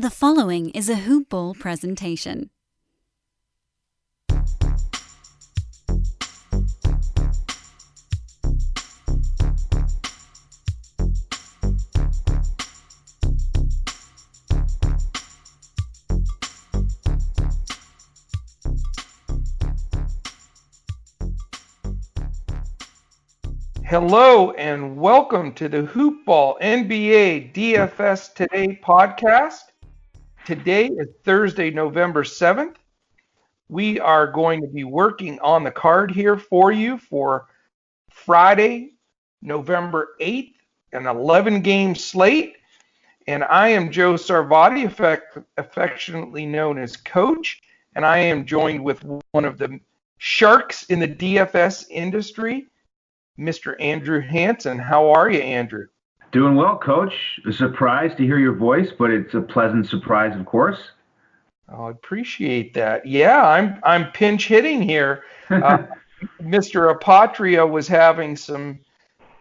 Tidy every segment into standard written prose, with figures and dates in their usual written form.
The following is a Hoop Ball presentation. Hello and welcome to the Hoop Ball NBA DFS Today podcast. Today is Thursday, November 7th. We are going to be working on the card here for you for Friday, November 8th, an 11-game slate. And I am Joe Sarvati, affectionately known as Coach, and I am joined with one of the sharks in the DFS industry, Mr. Andrew Hanson. How are you, Andrew? Doing well, Coach. A surprise to hear your voice, but it's a pleasant surprise, of course. Oh, I appreciate that. Yeah, I'm pinch hitting here. Mr. Apatria was having some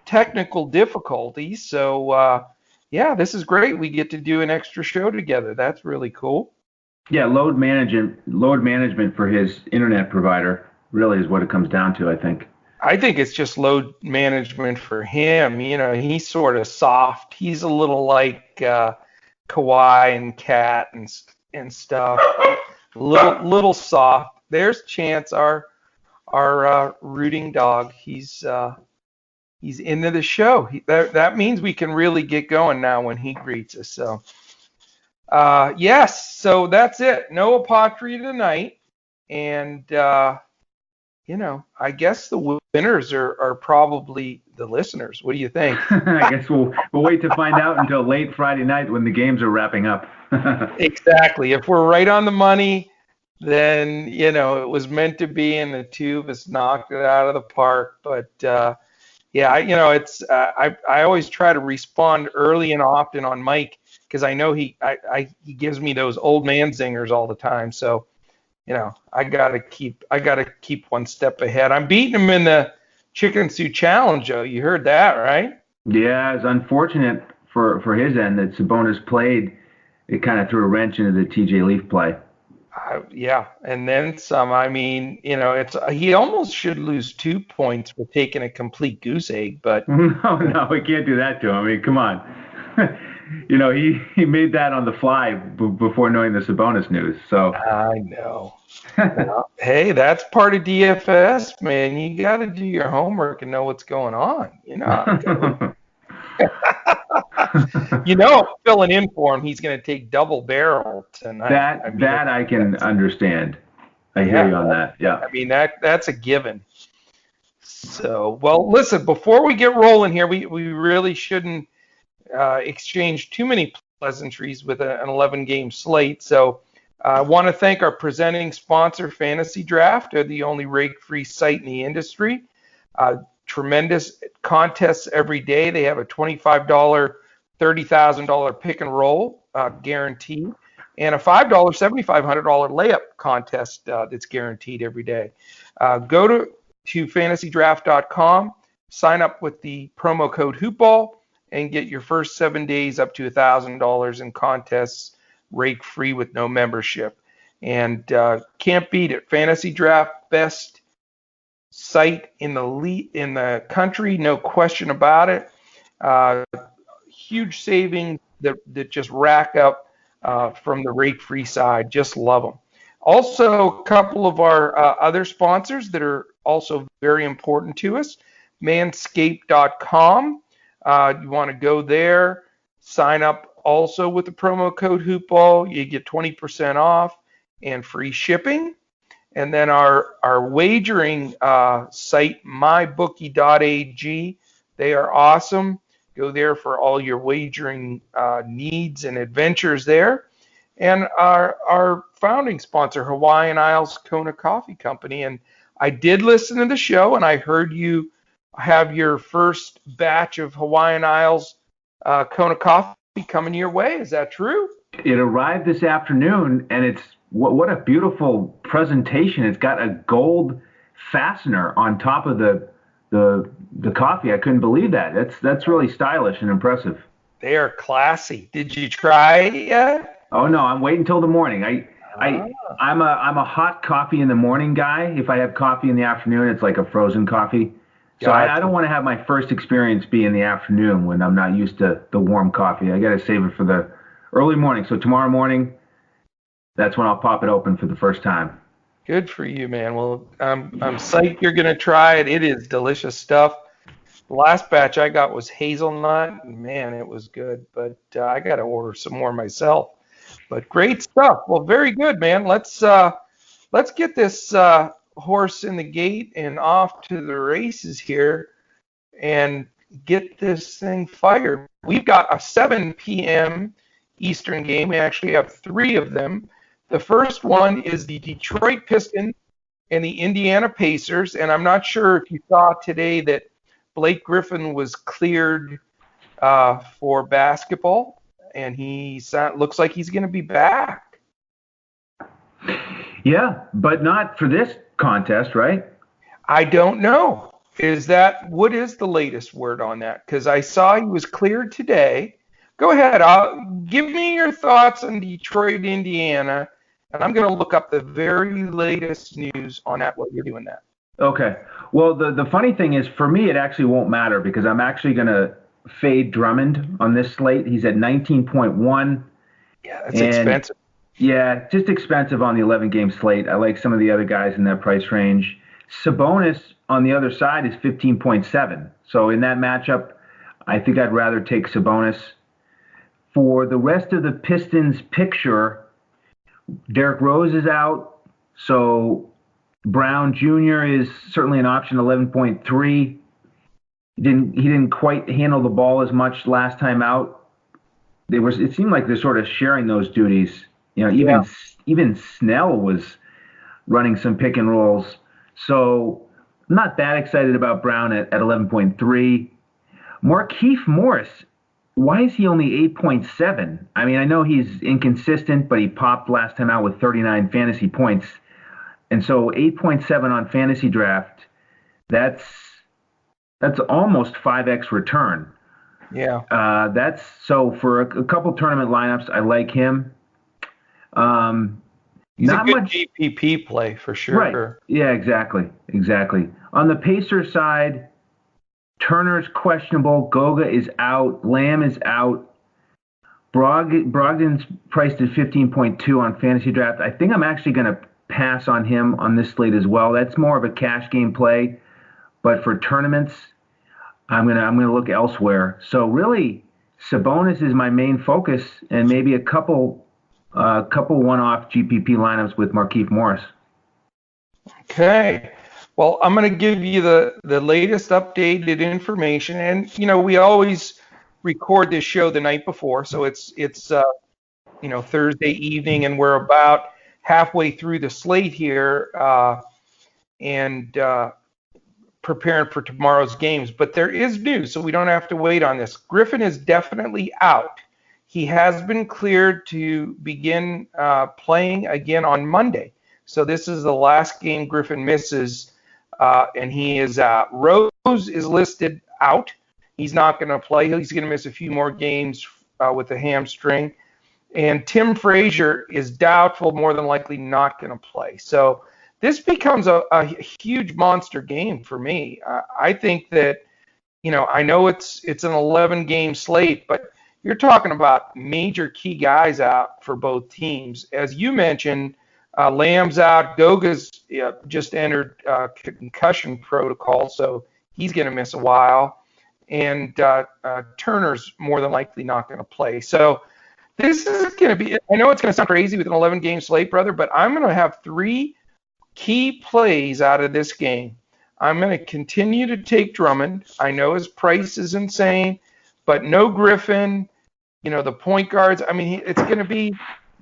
technical difficulties, so yeah, this is great. We get to do an extra show together. That's really cool. Yeah, load management for his internet provider really is what it comes down to, I think. I think it's just load management for him. You know, he's sort of soft. He's a little like Kawhi and Cat and stuff. Little soft. There's Chance, our rooting dog. He's into the show. That means we can really get going now when he greets us. So yes, so that's it. No Apatria tonight, and you know, I guess the winners are probably the listeners. What do you think? I guess we'll wait to find out until late Friday night when the games are wrapping up. Exactly. If we're right on the money, then, you know, it was meant to be, and the two of us knocked it out of the park. But, yeah, I always try to respond early and often on Mike because I know he gives me those old man zingers all the time. So, you know, I gotta keep one step ahead. I'm beating him in the Chicken Soup Challenge, Joe. You heard that, right? Yeah, it's unfortunate for his end that Sabonis played. It kind of threw a wrench into the TJ Leaf play. Yeah, and then some. I mean, you know, he almost should lose 2 points for taking a complete goose egg, but no, we can't do that to him. I mean, come on. You know, he made that on the fly before knowing the Sabonis news. So I know. Well, hey, that's part of DFS, man. You got to do your homework and know what's going on. You know. You know, filling in for him, he's going to take double barrel tonight. I can understand. I hear you on that. Yeah. I mean, that's a given. So, well, listen, before we get rolling here, we really shouldn't exchange too many pleasantries with an 11-game slate. So I want to thank our presenting sponsor, Fantasy Draft. They're the only rake-free site in the industry. Tremendous contests every day. They have a $25, $30,000 pick and roll guaranteed, and a $5, $7,500 layup contest that's guaranteed every day. Go to fantasydraft.com, sign up with the promo code HoopBall, and get your first 7 days up to $1,000 in contests rake free with no membership. And can't beat it. Fantasy Draft, best site in the country, no question about it. Huge savings that just rack up from the rake free side. Just love them. Also, a couple of our other sponsors that are also very important to us. Manscaped.com. You want to go there, sign up also with the promo code HoopBall. You get 20% off and free shipping. And then our wagering site, mybookie.ag, they are awesome. Go there for all your wagering needs and adventures there. And our founding sponsor, Hawaiian Isles Kona Coffee Company. And I did listen to the show, and I heard you have your first batch of Hawaiian Isles Kona Coffee coming your way. Is that true? It arrived this afternoon, and it's what a beautiful presentation. It's got a gold fastener on top of the coffee. I couldn't believe that. That's really stylish and impressive. They are classy. Did you try it yet? Oh no, I'm waiting until the morning. Ah, I'm a hot coffee in the morning guy. If I have coffee in the afternoon, it's like a frozen coffee. So I don't gotcha. want to have my first experience be in the afternoon when I'm not used to the warm coffee. I got to save it for the early morning. So tomorrow morning, that's when I'll pop it open for the first time. Good for you, man. Well, I'm psyched you're gonna try it. It is delicious stuff. The last batch I got was hazelnut, and man, it was good. But I got to order some more myself. But great stuff. Well, very good, man. Let's get this horse in the gate and off to the races here and get this thing fired. We've got a 7 p.m. Eastern game. We actually have three of them. The first one is the Detroit Pistons and the Indiana Pacers. And I'm not sure if you saw today that Blake Griffin was cleared for basketball, and looks like he's going to be back. Yeah, but not for this contest, right? I don't know. What is the latest word on that? Because I saw he was cleared today. Go ahead. Give me your thoughts on Detroit, Indiana, and I'm going to look up the very latest news on that while you're doing that. Okay. Well, the funny thing is, for me, it actually won't matter because I'm actually going to fade Drummond on this slate. He's at 19.1. Yeah, that's expensive. Yeah, just expensive on the 11-game slate. I like some of the other guys in that price range. Sabonis on the other side is 15.7. So in that matchup, I think I'd rather take Sabonis. For the rest of the Pistons picture, Derrick Rose is out. So Brown Jr. is certainly an option, 11.3. He didn't quite handle the ball as much last time out. It seemed like they're sort of sharing those duties. Even Snell was running some pick and rolls. So I'm not that excited about Brown at 11.3. Markieff Morris, why is he only 8.7? I mean, I know he's inconsistent, but he popped last time out with 39 fantasy points. And so 8.7 on fantasy draft, that's almost 5x return. Yeah. That's so for a couple tournament lineups, I like him. He's not a good much GPP play for sure. Right. Yeah, exactly. On the Pacers side, Turner's questionable. Goga is out. Lamb is out. Brogdon's priced at 15.2 on fantasy draft. I think I'm actually going to pass on him on this slate as well. That's more of a cash game play, but for tournaments, I'm gonna look elsewhere. So really, Sabonis is my main focus, and maybe a couple one-off GPP lineups with Markieff Morris. Okay. Well, I'm going to give you the latest updated information, and we always record this show the night before, so it's Thursday evening, and we're about halfway through the slate here, and preparing for tomorrow's games. But there is news, so we don't have to wait on this. Griffin is definitely out. He has been cleared to begin playing again on Monday. So this is the last game Griffin misses, and he is out. Rose is listed out. He's not going to play. He's going to miss a few more games with a hamstring. And Tim Frazier is doubtful, more than likely not going to play. So this becomes a huge monster game for me. I think that, I know it's an 11-game slate, but you're talking about major key guys out for both teams. As you mentioned, Lamb's out. Goga's just entered concussion protocol, so he's going to miss a while. And Turner's more than likely not going to play. So this is going to be, I know it's going to sound crazy with an 11-game slate, brother, but I'm going to have three key plays out of this game. I'm going to continue to take Drummond. I know his price is insane, but no Griffin, the point guards. I mean, it's going to be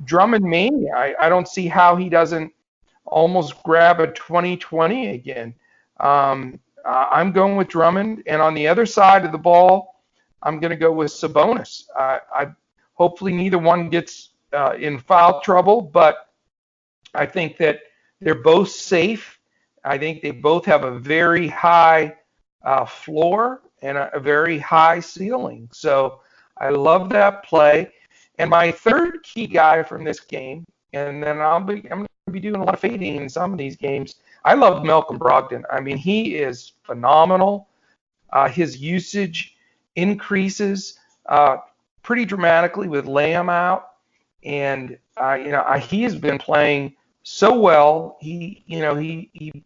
Drummond mania. I don't see how he doesn't almost grab a 2020 again. I'm going with Drummond, and on the other side of the ball, I'm going to go with Sabonis. Hopefully neither one gets in foul trouble, but I think that they're both safe. I think they both have a very high floor and a very high ceiling. So I love that play. And my third key guy from this game, and then I'm going to be doing a lot of fading in some of these games. I love Malcolm Brogdon. I mean, he is phenomenal. His usage increases pretty dramatically with Lamb out, and he has been playing so well. He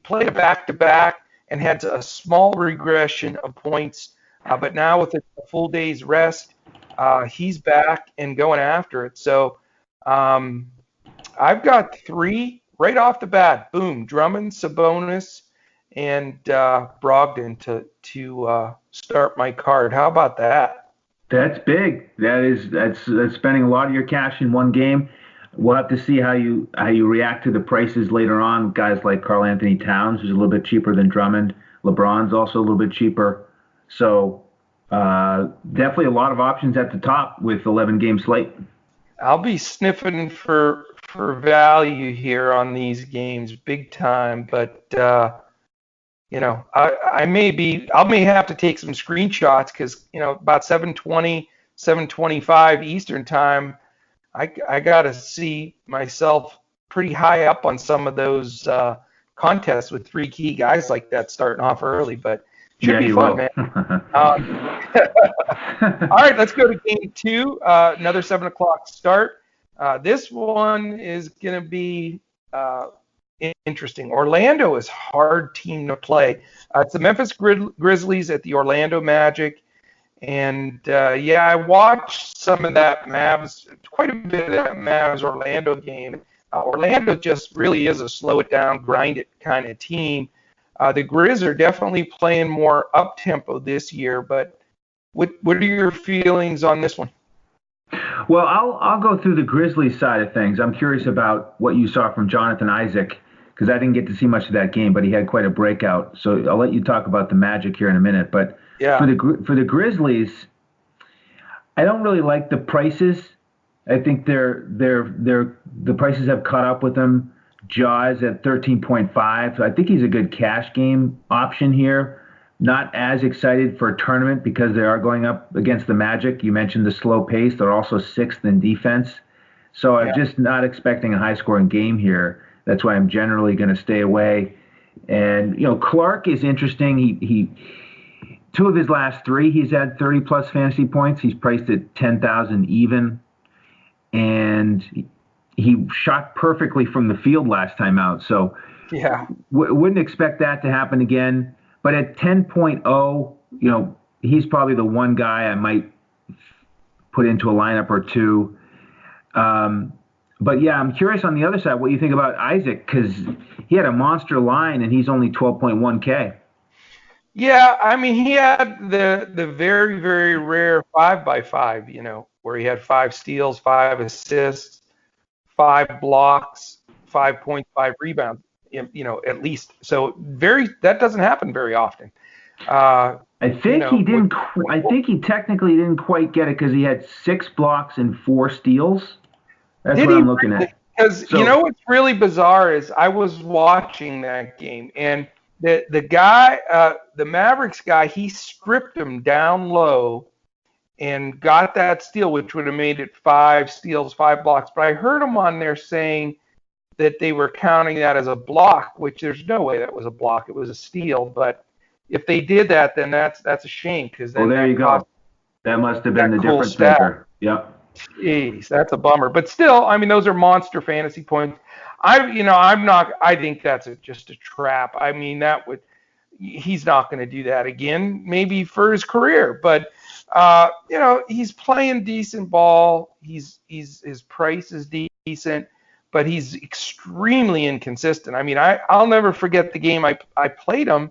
played a back-to-back and had a small regression of points, but now with a full day's rest, he's back and going after it. So I've got 3 right off the bat. Boom, Drummond, Sabonis, and Brogdon to start my card. How about that? That's big. That's spending a lot of your cash in one game. We'll have to see how you react to the prices later on. Guys like Karl Anthony Towns, who's a little bit cheaper than Drummond. LeBron's also a little bit cheaper. So definitely a lot of options at the top with 11-game slate. I'll be sniffing for value here on these games big time, but I may have to take some screenshots because about 7:20, 7:25 Eastern time, I got to see myself pretty high up on some of those contests with 3 key guys like that starting off early, but should be fun, man. All right, let's go to game 2. Another 7 o'clock start. This one is going to be interesting. Orlando is a hard team to play. It's the Memphis Grizzlies at the Orlando Magic. And, I watched some of that quite a bit of that Mavs-Orlando game. Orlando just really is a slow-it-down, grind-it kind of team. The Grizz are definitely playing more up-tempo this year, but what are your feelings on this one? Well, I'll go through the Grizzlies side of things. I'm curious about what you saw from Jonathan Isaac, because I didn't get to see much of that game, but he had quite a breakout. So I'll let you talk about the Magic here in a minute. But for the Grizzlies, I don't really like the prices. I think the prices have caught up with them. Jaws at 13.5. So I think he's a good cash game option here. Not as excited for a tournament because they are going up against the Magic. You mentioned the slow pace. They're also 6th in defense. So I'm just not expecting a high-scoring game here. That's why I'm generally going to stay away. And, Clark is interesting. He 2 of his last 3, he's had 30-plus fantasy points. He's priced at 10,000 even. And he shot perfectly from the field last time out. So wouldn't expect that to happen again. But at 10.0, he's probably the one guy I might put into a lineup or 2. But I'm curious on the other side what you think about Isaac, because he had a monster line and he's only 12.1K. Yeah, I mean, he had the very, very rare 5x5, where he had 5 steals, 5 assists, 5 blocks, 5 points, 5 rebounds. At least. So that doesn't happen very often. I think he didn't. I think he technically didn't quite get it because he had 6 blocks and 4 steals. That's what I'm looking at. Because what's really bizarre is I was watching that game and the guy, the Mavericks guy, he stripped him down low and got that steal, which would have made it 5 steals, 5 blocks. But I heard him on there saying that they were counting that as a block, which there's no way that was a block. It was a steal. But if they did that, then that's a shame. Because then there you go. That must have been the difference maker. Yep. Jeez, that's a bummer. But still, I mean, those are monster fantasy points. I think that's just a trap. I mean, he's not going to do that again, maybe for his career. But, he's playing decent ball. His price is decent. But he's extremely inconsistent. I mean, I'll never forget the game I played him,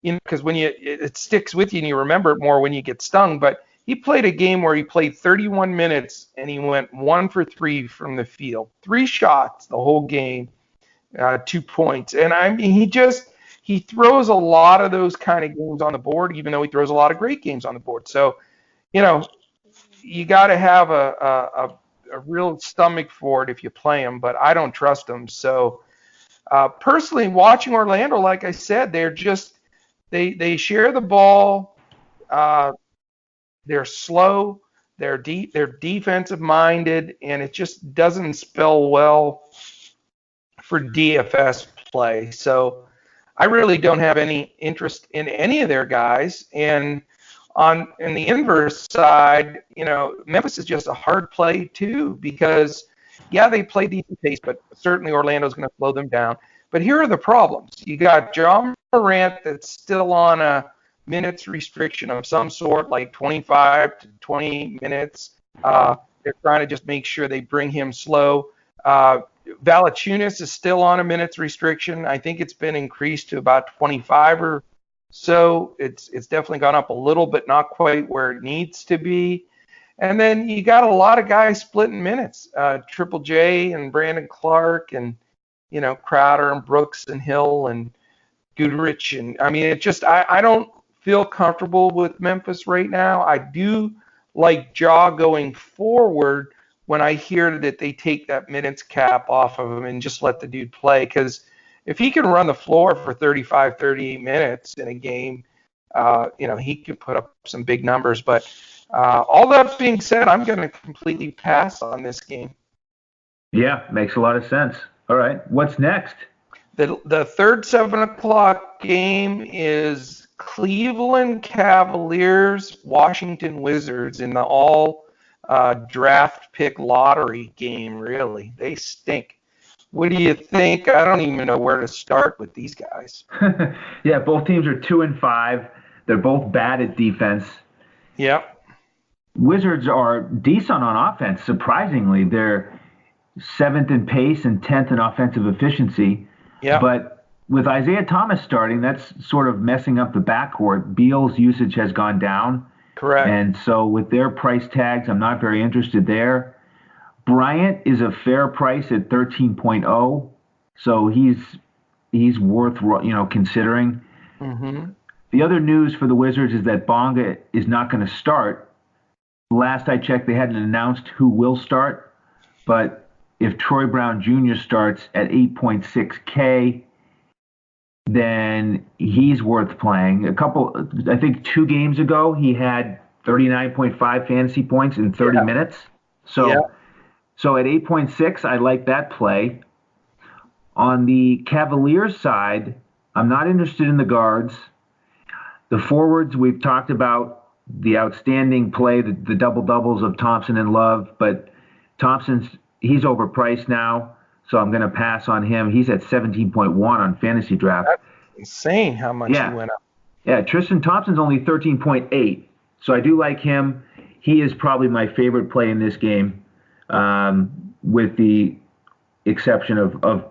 because when it sticks with you and you remember it more when you get stung. But he played a game where he played 31 minutes and he went 1 for 3 from the field, 3 shots the whole game, 2 points. And I mean, he throws a lot of those kind of games on the board, even though he throws a lot of great games on the board. So, you got to have a real stomach for it if you play him, but I don't trust him. So personally, watching Orlando, like I said, they're just they share the ball. They're slow. They're defensive minded, and it just doesn't spell well for DFS play. So I really don't have any interest in any of their guys. And in the inverse side, Memphis is just a hard play too, because yeah, they play decent pace, but certainly Orlando's going to slow them down. But here are the problems. You got Ja Morant that's still on a minutes restriction of some sort, like 25 to 20 minutes. They're trying to just make sure they bring him slow. Valanciunas is still on a minutes restriction. I think it's been increased to about 25 or so. It's definitely gone up a little, but not quite where it needs to be. And then you got a lot of guys splitting minutes. Triple J and Brandon Clark and Crowder and Brooks and Hill and Goodrich. And I mean, it just I don't feel comfortable with Memphis right now. I do like Ja going forward when I hear that they take that minutes cap off of him and just let the dude play. Because if he can run the floor for 35, 38 minutes in a game, he could put up some big numbers. But all that being said, I'm going to completely pass on this game. Yeah, makes a lot of sense. All right, what's next? The third 7 o'clock game is Cleveland Cavaliers, Washington Wizards in the all draft pick lottery game. Really, they stink. What do you think? I don't even know where to start with these guys. Yeah, both teams are 2-5. They're both bad at defense. Yep. Wizards are decent on offense. Surprisingly, they're 7th in pace and 10th in offensive efficiency. Yeah. But with Isaiah Thomas starting, that's sort of messing up the backcourt. Beal's usage has gone down. Correct. And so with their price tags, I'm not very interested there. Bryant is a fair price at 13.0, so he's worth considering. Mm-hmm. The other news for the Wizards is that Bonga is not going to start. Last I checked, they hadn't announced who will start, but if Troy Brown Jr. starts at 8.6K, then he's worth playing. I think 2 games ago, he had 39.5 fantasy points in 30 minutes. So at 8.6, I like that play. On the Cavaliers side, I'm not interested in the guards. The forwards, we've talked about the outstanding play, the double-doubles of Thompson and Love, but he's overpriced now, so I'm going to pass on him. He's at 17.1 on Fantasy Draft. That's insane how much he went up. Yeah, Tristan Thompson's only 13.8, so I do like him. He is probably my favorite play in this game, with the exception of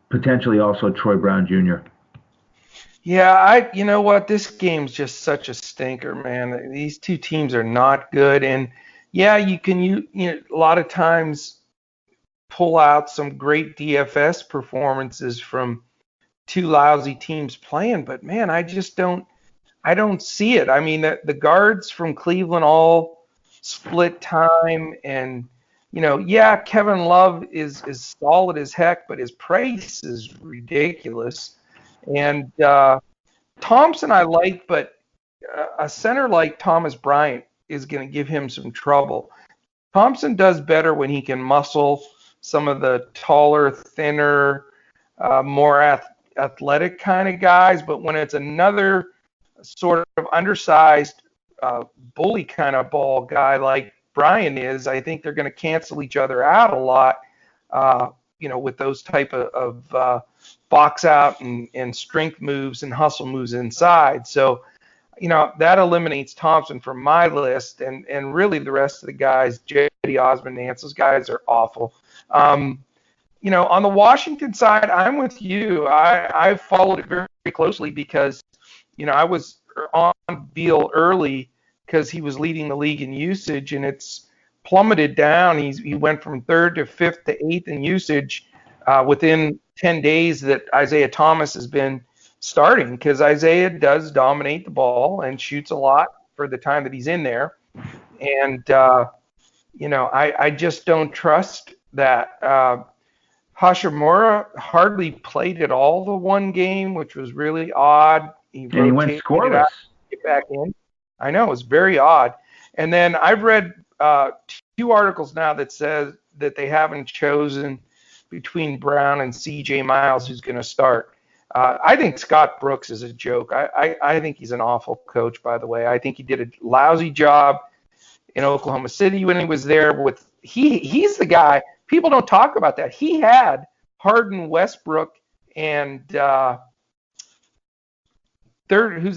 potentially also Troy Brown Jr. Yeah, you know what? This game's just such a stinker, man. These two teams are not good, and yeah, you can a lot of times pull out some great DFS performances from two lousy teams playing, but man, I don't see it. I mean, the guards from Cleveland all split time, and Kevin Love is solid as heck, but his price is ridiculous. And Thompson I like, but a center like Thomas Bryant is going to give him some trouble. Thompson does better when he can muscle some of the taller, thinner, more athletic kind of guys, but when it's another sort of undersized bully kind of ball guy like Brian is, I think they're going to cancel each other out a lot, with those type of box out and strength moves and hustle moves inside. So, that eliminates Thompson from my list, and really the rest of the guys, J.D. Osmond, Nance, those guys are awful. On the Washington side, I'm with you. I followed it very, very closely because, I was on Beal early because he was leading the league in usage, and it's plummeted down. He went from 3rd to 5th to 8th in usage within 10 days that Isaiah Thomas has been starting, because Isaiah does dominate the ball and shoots a lot for the time that he's in there. And, I just don't trust that. Hashimura hardly played at all the one game, which was really odd. He went scoreless. Get back in. I know, it was very odd. And then I've read two articles now that says that they haven't chosen between Brown and C.J. Miles who's going to start. I think Scott Brooks is a joke. I think he's an awful coach, by the way. I think he did a lousy job in Oklahoma City when he was there. He's the guy. People don't talk about that. He had Harden, Westbrook, and who's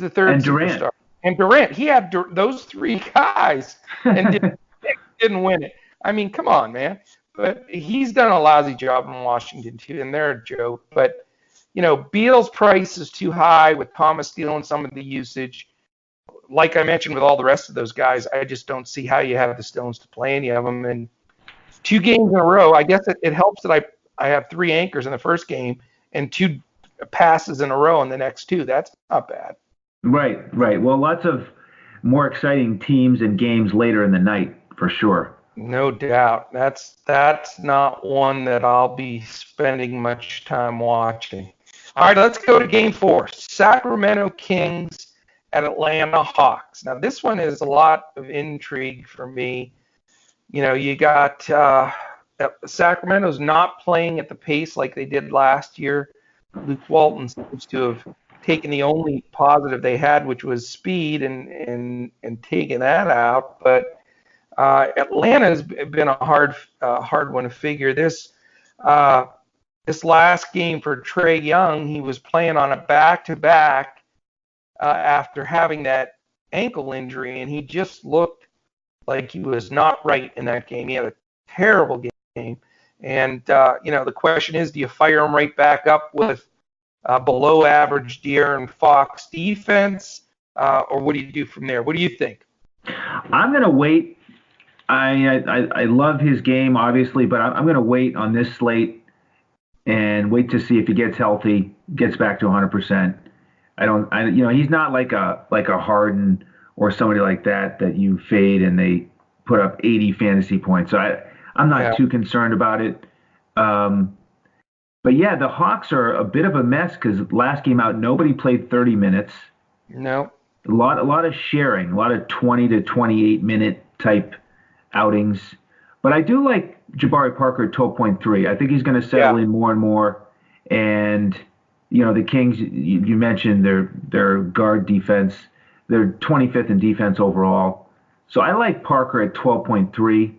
the third and superstar? Durant. And Durant. He had those three guys and didn't win it. I mean, come on, man. But he's done a lousy job in Washington too, and they're a joke. But Beal's price is too high with Thomas stealing some of the usage. Like I mentioned with all the rest of those guys, I just don't see how you have the stones to play any of them. And 2 games in a row, I guess it helps that I have 3 anchors in the first game and 2 passes in a row in the next 2. That's not bad. Right. Well, lots of more exciting teams and games later in the night, for sure. No doubt. That's not one that I'll be spending much time watching. All right, let's go to Game 4. Sacramento Kings at Atlanta Hawks. Now, this one is a lot of intrigue for me. You got Sacramento's not playing at the pace like they did last year. Luke Walton seems to have taken the only positive they had, which was speed, and taken that out. But Atlanta's been a hard one to figure. This last game for Trae Young, he was playing on a back-to-back after having that ankle injury, and he just looked like he was not right in that game. He had a terrible game. And, the question is, do you fire him right back up with below-average De'Aaron Fox defense, or what do you do from there? What do you think? I'm going to wait. I love his game, obviously, but I'm going to wait on this slate and wait to see if he gets healthy, gets back to 100%. He's not like a Harden or somebody like that you fade and they put up 80 fantasy points. So I'm not too concerned about it. But yeah, the Hawks are a bit of a mess because last game out, nobody played 30 minutes. No. A lot of sharing, a lot of 20 to 28 minute type outings. But I do like Jabari Parker at 12.3. I think he's going to settle in more and more. And, the Kings, you mentioned their guard defense. They're 25th in defense overall. So I like Parker at 12.3.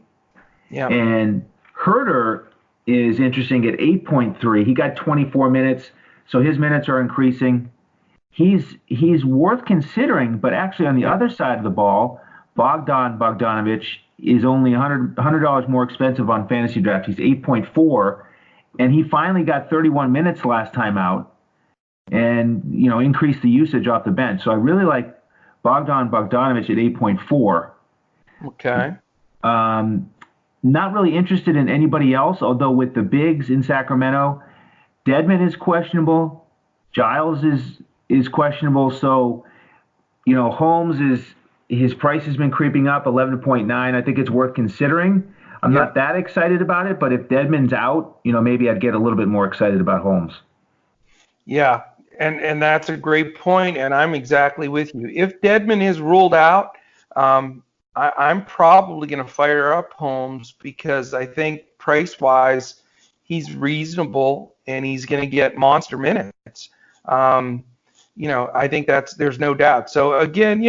Yeah. And Herter is interesting at 8.3. He got 24 minutes, so his minutes are increasing. He's worth considering, but actually on the other side of the ball, Bogdanovich is only $100 more expensive on fantasy draft. He's 8.4, and he finally got 31 minutes last time out and, increased the usage off the bench. So I really like Bogdanovich at 8.4. Okay. Not really interested in anybody else, although with the bigs in Sacramento, Dedmon is questionable. Giles is questionable. So, Holmes his price has been creeping up, 11.9. I think it's worth considering. I'm not that excited about it, but if Dedmon's out, maybe I'd get a little bit more excited about Holmes. Yeah, and that's a great point, and I'm exactly with you. If Dedmon is ruled out, I'm probably going to fire up Holmes because I think price-wise he's reasonable and he's going to get monster minutes. I think there's no doubt. So again,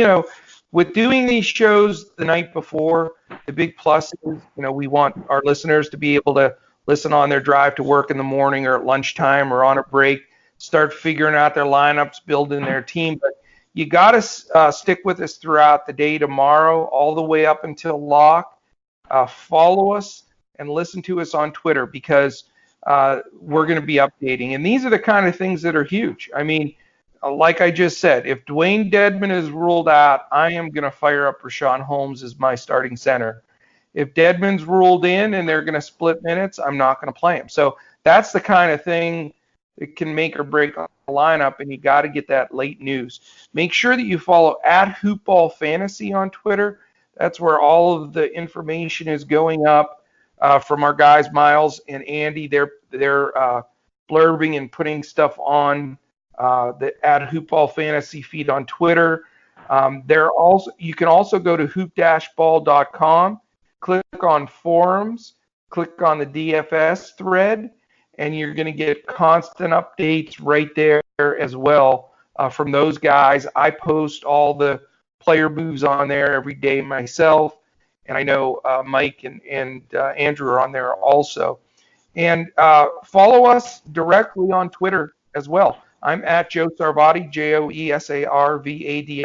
with doing these shows the night before, the big plus is, we want our listeners to be able to listen on their drive to work in the morning or at lunchtime or on a break, start figuring out their lineups, building their team. But you got to stick with us throughout the day tomorrow, all the way up until lock. Follow us and listen to us on Twitter because we're going to be updating. And these are the kind of things that are huge. I mean, like I just said, if Dwayne Dedmon is ruled out, I am going to fire up Richaun Holmes as my starting center. If Dedmon's ruled in and they're going to split minutes, I'm not going to play him. So that's the kind of thing that can make or break a lineup, and you got to get that late news. Make sure that you follow @HoopBallFantasy on Twitter. That's where all of the information is going up from our guys Miles and Andy. They're blurbing and putting stuff on the @HoopBallFantasy feed on Twitter. You can also go to hoop-ball.com click on forums, click on the DFS thread, and you're going to get constant updates right there as well from those guys. I post all the player moves on there every day myself, and I know Mike and Andrew are on there also. And follow us directly on Twitter as well. I'm at Joe Sarvadi, JoeSarvadi.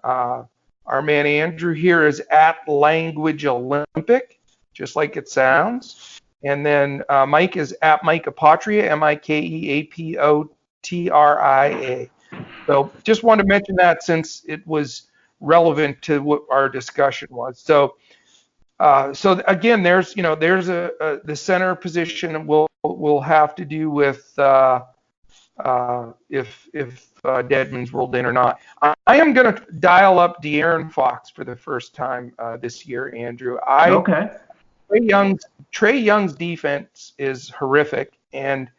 Our man Andrew here is at Language Olympic, just like it sounds. And then Mike is at Mike Apotria, MikeApotria. So just wanted to mention that since it was relevant to what our discussion was. So again, there's the center position will have to do with if Dedmon's rolled in or not. I am going to dial up De'Aaron Fox for the first time this year, Andrew. Okay. Trae Young's defense is horrific, and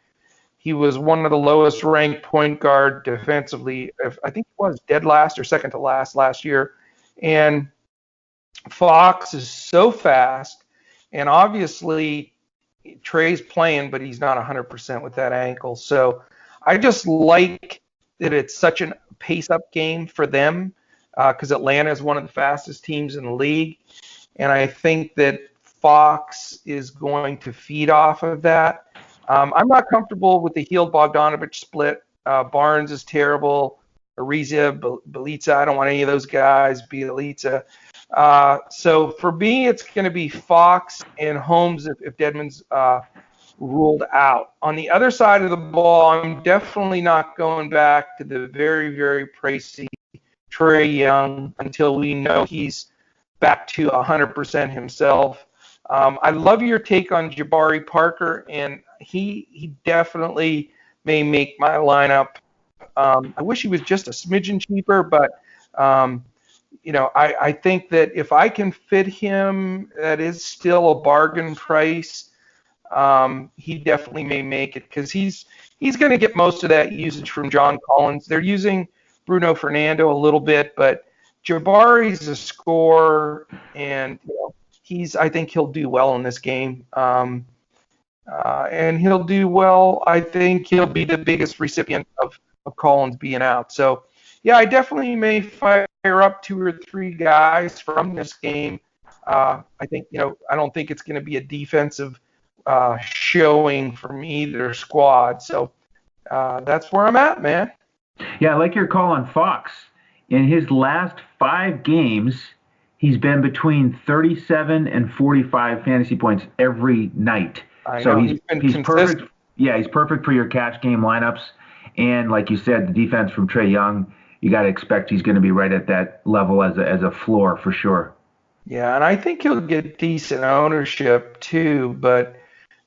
he was one of the lowest ranked point guard defensively. I think he was dead last or second to last year. And Fox is so fast, and obviously Trae's playing, but he's not 100% with that ankle. So I just like that it's such a pace-up game for them because Atlanta is one of the fastest teams in the league, and I think that Fox is going to feed off of that. I'm not comfortable with the Hield Bogdanovich split. Barnes is terrible. Ariza, Bjelica, I don't want any of those guys. Bjelica. So for me, it's going to be Fox and Holmes if Dedmon's ruled out. On the other side of the ball, I'm definitely not going back to the very, very pricey Trae Young until we know he's back to 100% himself. I love your take on Jabari Parker, and he definitely may make my lineup. I wish he was just a smidgen cheaper, but I think that if I can fit him, that is still a bargain price. He definitely may make it because he's going to get most of that usage from John Collins. They're using Bruno Fernando a little bit, but Jabari's a scorer, and I think he'll do well in this game. And he'll do well. I think he'll be the biggest recipient of Collins being out. So, yeah, I definitely may fire up 2 or 3 guys from this game. I think, I don't think it's going to be a defensive showing from either squad. So that's where I'm at, man. Yeah, I like your call on Fox. In his last 5 games, he's been between 37 and 45 fantasy points every night. So he's perfect. Yeah, he's perfect for your cash game lineups. And like you said, the defense from Trae Young, you got to expect he's going to be right at that level as a floor for sure. Yeah, and I think he'll get decent ownership too. But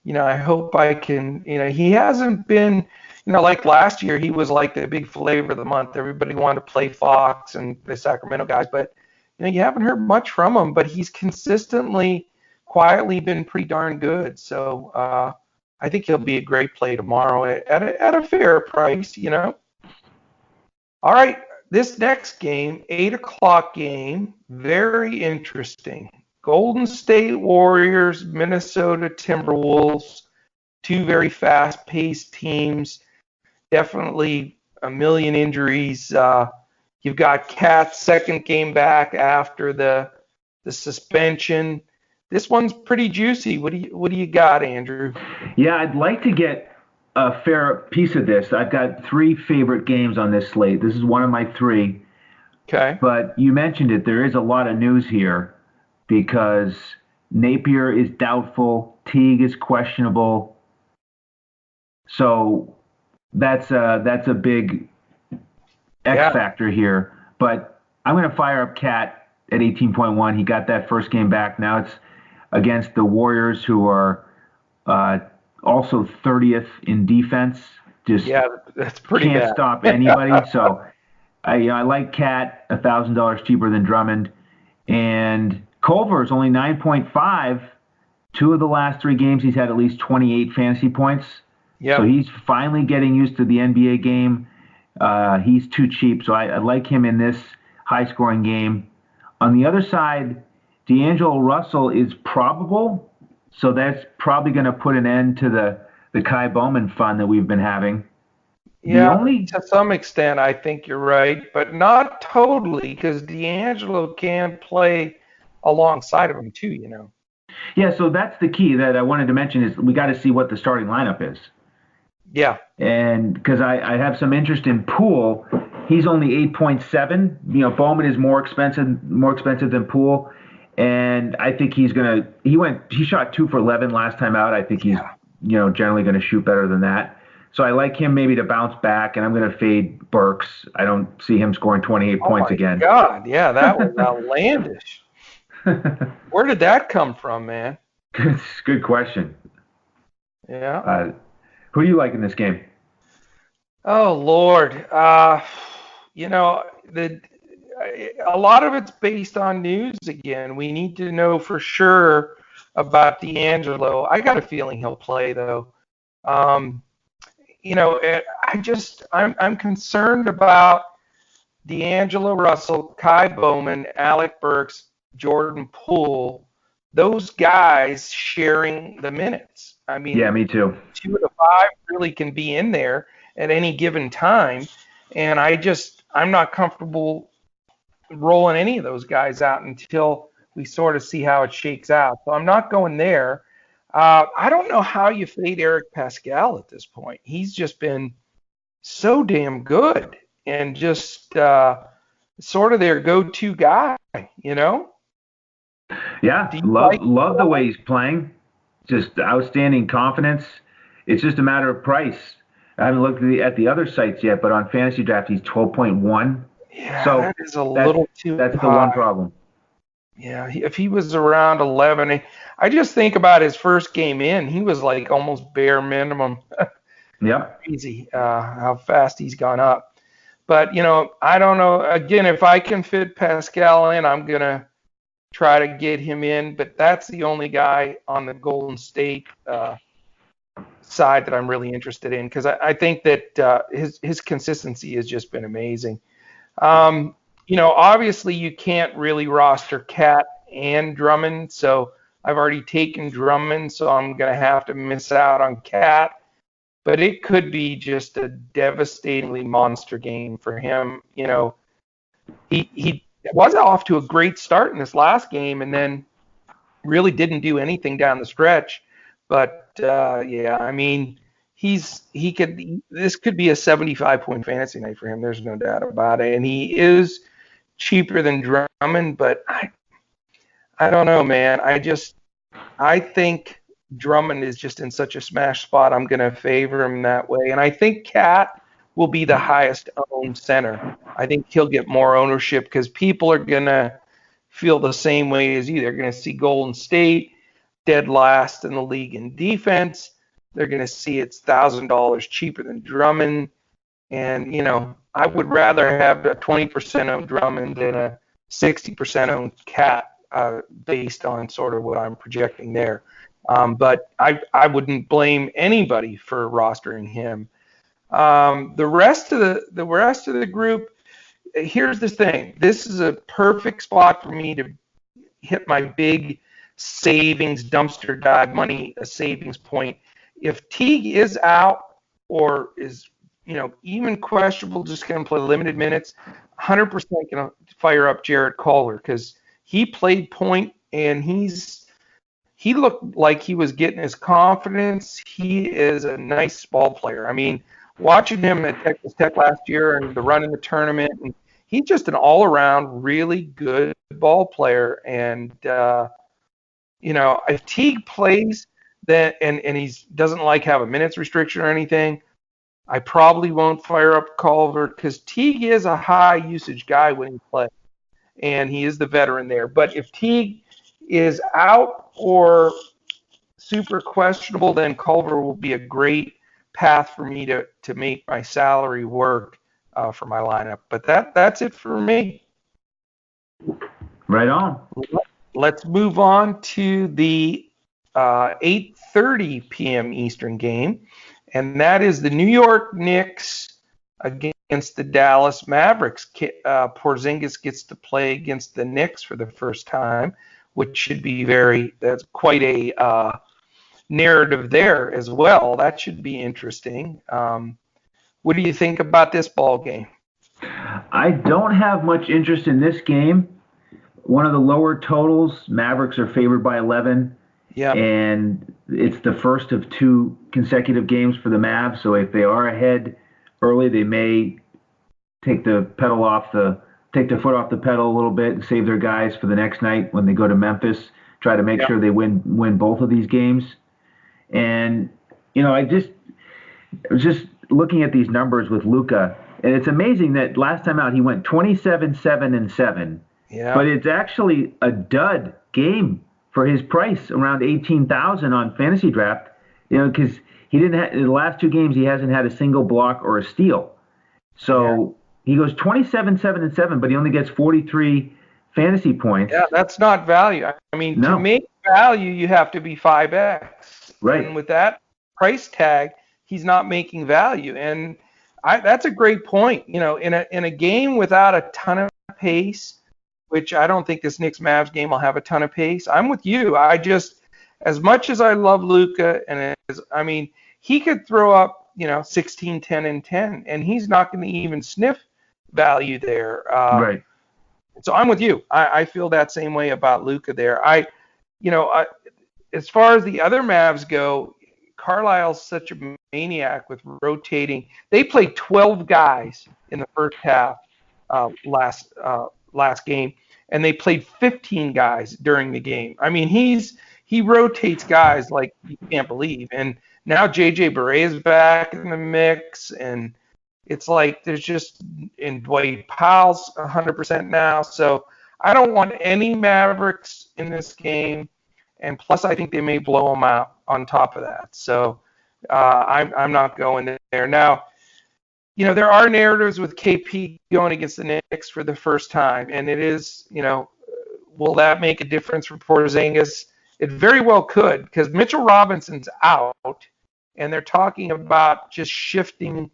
I hope I can. He hasn't been. Like last year, he was like the big flavor of the month. Everybody wanted to play Fox and the Sacramento guys, but you haven't heard much from him. But he's consistently, quietly been pretty darn good. So I think he'll be a great play tomorrow at a fair price. All right, this next game, 8:00 game, very interesting. Golden State Warriors, Minnesota Timberwolves, 2 very fast-paced teams. Definitely a million injuries. You've got Cat's second game back after the suspension. This one's pretty juicy. What do you got, Andrew? Yeah, I'd like to get a fair piece of this. I've got 3 favorite games on this slate. This is one of my 3. Okay. But you mentioned it. There is a lot of news here because Napier is doubtful. Teague is questionable. So that's a big X factor here. But I'm going to fire up Cat at 18.1. He got that first game back. Now it's against the Warriors, who are also 30th in defense. That's pretty can't bad. stop anybody. So I like Cat, $1,000 cheaper than Drummond, and Culver is only 9.5. 2 of the last 3 games, he's had at least 28 fantasy points. Yeah. So he's finally getting used to the NBA game. He's too cheap, so I like him in this high-scoring game. On the other side, D'Angelo Russell is probable, so that's probably going to put an end to the Kai Bowman fun that we've been having. Yeah, to some extent, I think you're right, but not totally, because D'Angelo can play alongside of him too, you know. Yeah, so that's the key that I wanted to mention is we got to see what the starting lineup is. Yeah. And because I have some interest in Poole, he's only 8.7. You know, Bowman is more expensive than Poole, and I think he shot 2 for 11 last time out. I think he's generally going to shoot better than that. So I like him maybe to bounce back, and I'm going to fade Burks. I don't see him scoring 28 points again. Oh, my God. Yeah, that was outlandish. Where did that come from, man? Good question. Yeah. Who do you like in this game? Oh, Lord. A lot of it's based on news again. We need to know for sure about D'Angelo. I got a feeling he'll play, though. I'm concerned about D'Angelo Russell, Kai Bowman, Alec Burks, Jordan Poole, those guys sharing the minutes. I mean, yeah, me too. 2 of the 5 really can be in there at any given time, and I'm not comfortable rolling any of those guys out until we sort of see how it shakes out. So I'm not going there. I don't know how you fade Eric Pascal at this point. He's just been so damn good and just sort of their go-to guy, you know? Yeah, love the way he's playing. Just outstanding confidence. It's just a matter of price. I haven't looked at the other sites yet, but on Fantasy Draft he's 12.1. Yeah, so that is a little too That's high. the one problem. Yeah, if he was around 11, I just think about his first game in, he was like almost bare minimum. Yep. Crazy how fast he's gone up. But, I don't know. Again, if I can fit Pascal in, I'm going to try to get him in. But that's the only guy on the Golden State side that I'm really interested in because I think that his consistency has just been amazing. Obviously you can't really roster Cat and Drummond, so I've already taken Drummond, so I'm going to have to miss out on Cat. But it could be just a devastatingly monster game for him. He was off to a great start in this last game and then really didn't do anything down the stretch. But I mean, this could be a 75-point fantasy night for him. There's no doubt about it. And he is cheaper than Drummond, but I don't know, man. I think Drummond is just in such a smash spot. I'm going to favor him that way. And I think Cat will be the highest owned center. I think he'll get more ownership because people are going to feel the same way as you. They're going to see Golden State dead last in the league in defense. They're going to see it's $1,000 cheaper than Drummond. And, I would rather have a 20% owned Drummond than a 60% owned Cat based on sort of what I'm projecting there. But I wouldn't blame anybody for rostering him. The rest of the group, here's the thing. This is a perfect spot for me to hit my big savings dumpster dive money, a savings point. If Teague is out or is even questionable, just going to play limited minutes, 100% going to fire up Jarrett Culver because he played point and he looked like he was getting his confidence. He is a nice ball player. I mean, watching him at Texas Tech last year and the run in the tournament, and he's just an all-around really good ball player. And if Teague plays that and he doesn't have a minutes restriction or anything, I probably won't fire up Culver because Teague is a high usage guy when he plays, and he is the veteran there. But if Teague is out or super questionable, then Culver will be a great path for me to make my salary work for my lineup. But that's it for me. Right on. Let's move on to the 8:30 p.m. Eastern game, and that is the New York Knicks against the Dallas Mavericks. Porzingis gets to play against the Knicks for the first time, which should be that's quite a narrative there as well. That should be interesting. What do you think about this ball game? I don't have much interest in this game. One of the lower totals, Mavericks are favored by 11. Yeah. And it's the first of 2 consecutive games for the Mavs. So if they are ahead early, they may take the foot off the pedal a little bit and save their guys for the next night when they go to Memphis. Try to make sure they win both of these games. And I was just looking at these numbers with Luka, and it's amazing that last time out he went 27-7-7. Yeah. But it's actually a dud game for his price, around 18,000 on fantasy draft. Because he didn't have, in the last 2 games he hasn't had a single block or a steal. So he goes 27-7-7, but he only gets 43 fantasy points. Yeah, that's not value. I mean, to make value, you have to be 5x. Right. And with that price tag, he's not making value. And that's a great point. In a game without a ton of pace, which I don't think this Knicks Mavs game will have a ton of pace. I'm with you. As much as I love Luka, he could throw up, 16, 10, and 10, and he's not going to even sniff value there. Right. So I'm with you. I feel that same way about Luka there. As far as the other Mavs go, Carlisle's such a maniac with rotating. They played 12 guys in the first half last game, and they played 15 guys during the game. I mean, he rotates guys like you can't believe. And now J.J. Barea is back in the mix, and it's like and Dwight Powell's 100% now. So I don't want any Mavericks in this game, and plus I think they may blow them out on top of that. So I'm not going there. Now, there are narratives with KP going against the Knicks for the first time, and it is, will that make a difference for Porzingis? It very well could, because Mitchell Robinson's out, and they're talking about just shifting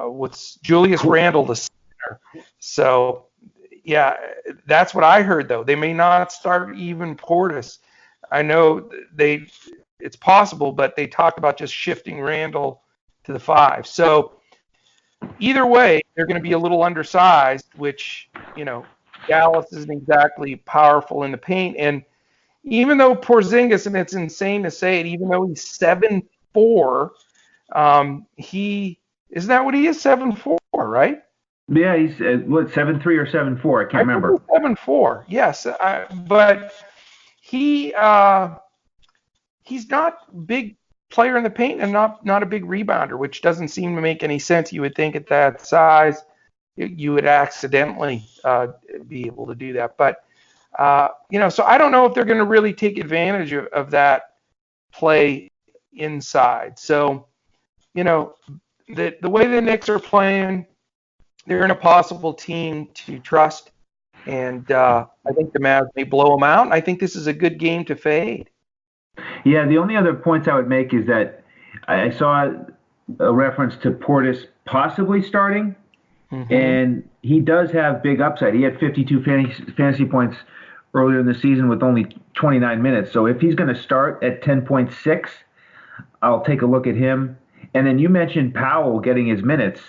with Julius Randle to center. So, yeah, that's what I heard, though. They may not start even Portis. I know it's possible, but they talked about just shifting Randle to the 5. So either way, they're going to be a little undersized, which, Dallas isn't exactly powerful in the paint. And even though Porzingis, and it's insane to say it, even though he's 7'4", isn't that what he is? 7'4", right? Yeah, he's 7'3" or 7'4"? I can't remember. 7'4", yes. But he's not big player in the paint and not a big rebounder, which doesn't seem to make any sense. You would think at that size you would accidentally be able to do that. But, so I don't know if they're going to really take advantage of that play inside. So, the way the Knicks are playing, they're an impossible team to trust. And I think the Mavs may blow them out. And I think this is a good game to fade. Yeah, the only other points I would make is that I saw a reference to Portis possibly starting, and he does have big upside. He had 52 fantasy points earlier in the season with only 29 minutes. So if he's going to start at 10.6, I'll take a look at him. And then you mentioned Powell getting his minutes.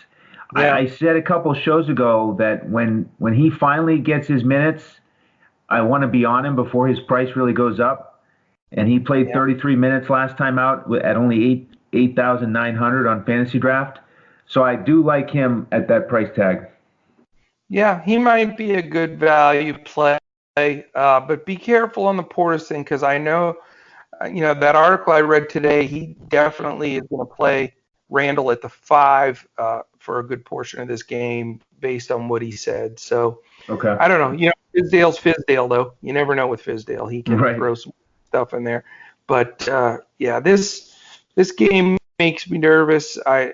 Yeah. I said a couple shows ago that when he finally gets his minutes, I want to be on him before his price really goes up. And he played 33 minutes last time out at only 8,900 on fantasy draft. So I do like him at that price tag. Yeah, he might be a good value play, but be careful on the Portis thing, because I know, that article I read today, he definitely is going to play Randle at the 5 for a good portion of this game based on what he said. So okay. I don't know. Fizdale's Fizdale, though. You never know with Fizdale. He can throw some stuff in there. But this game makes me nervous. I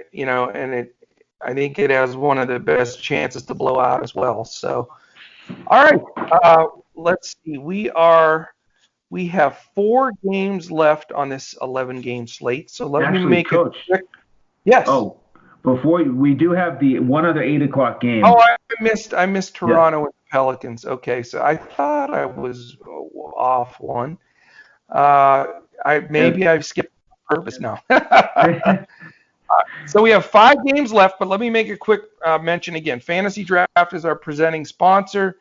think it has one of the best chances to blow out as well. So, all right, let's see. We have 4 games left on this 11-game slate. So let me make Coach, a quick. Yes. Oh, before we do have the one other 8 o'clock game. Oh, I missed Toronto in the Pelicans. Okay, so I thought I was off one. I've skipped on purpose now. So we have 5 games left, but let me make a quick mention again. Fantasy Draft is our presenting sponsor.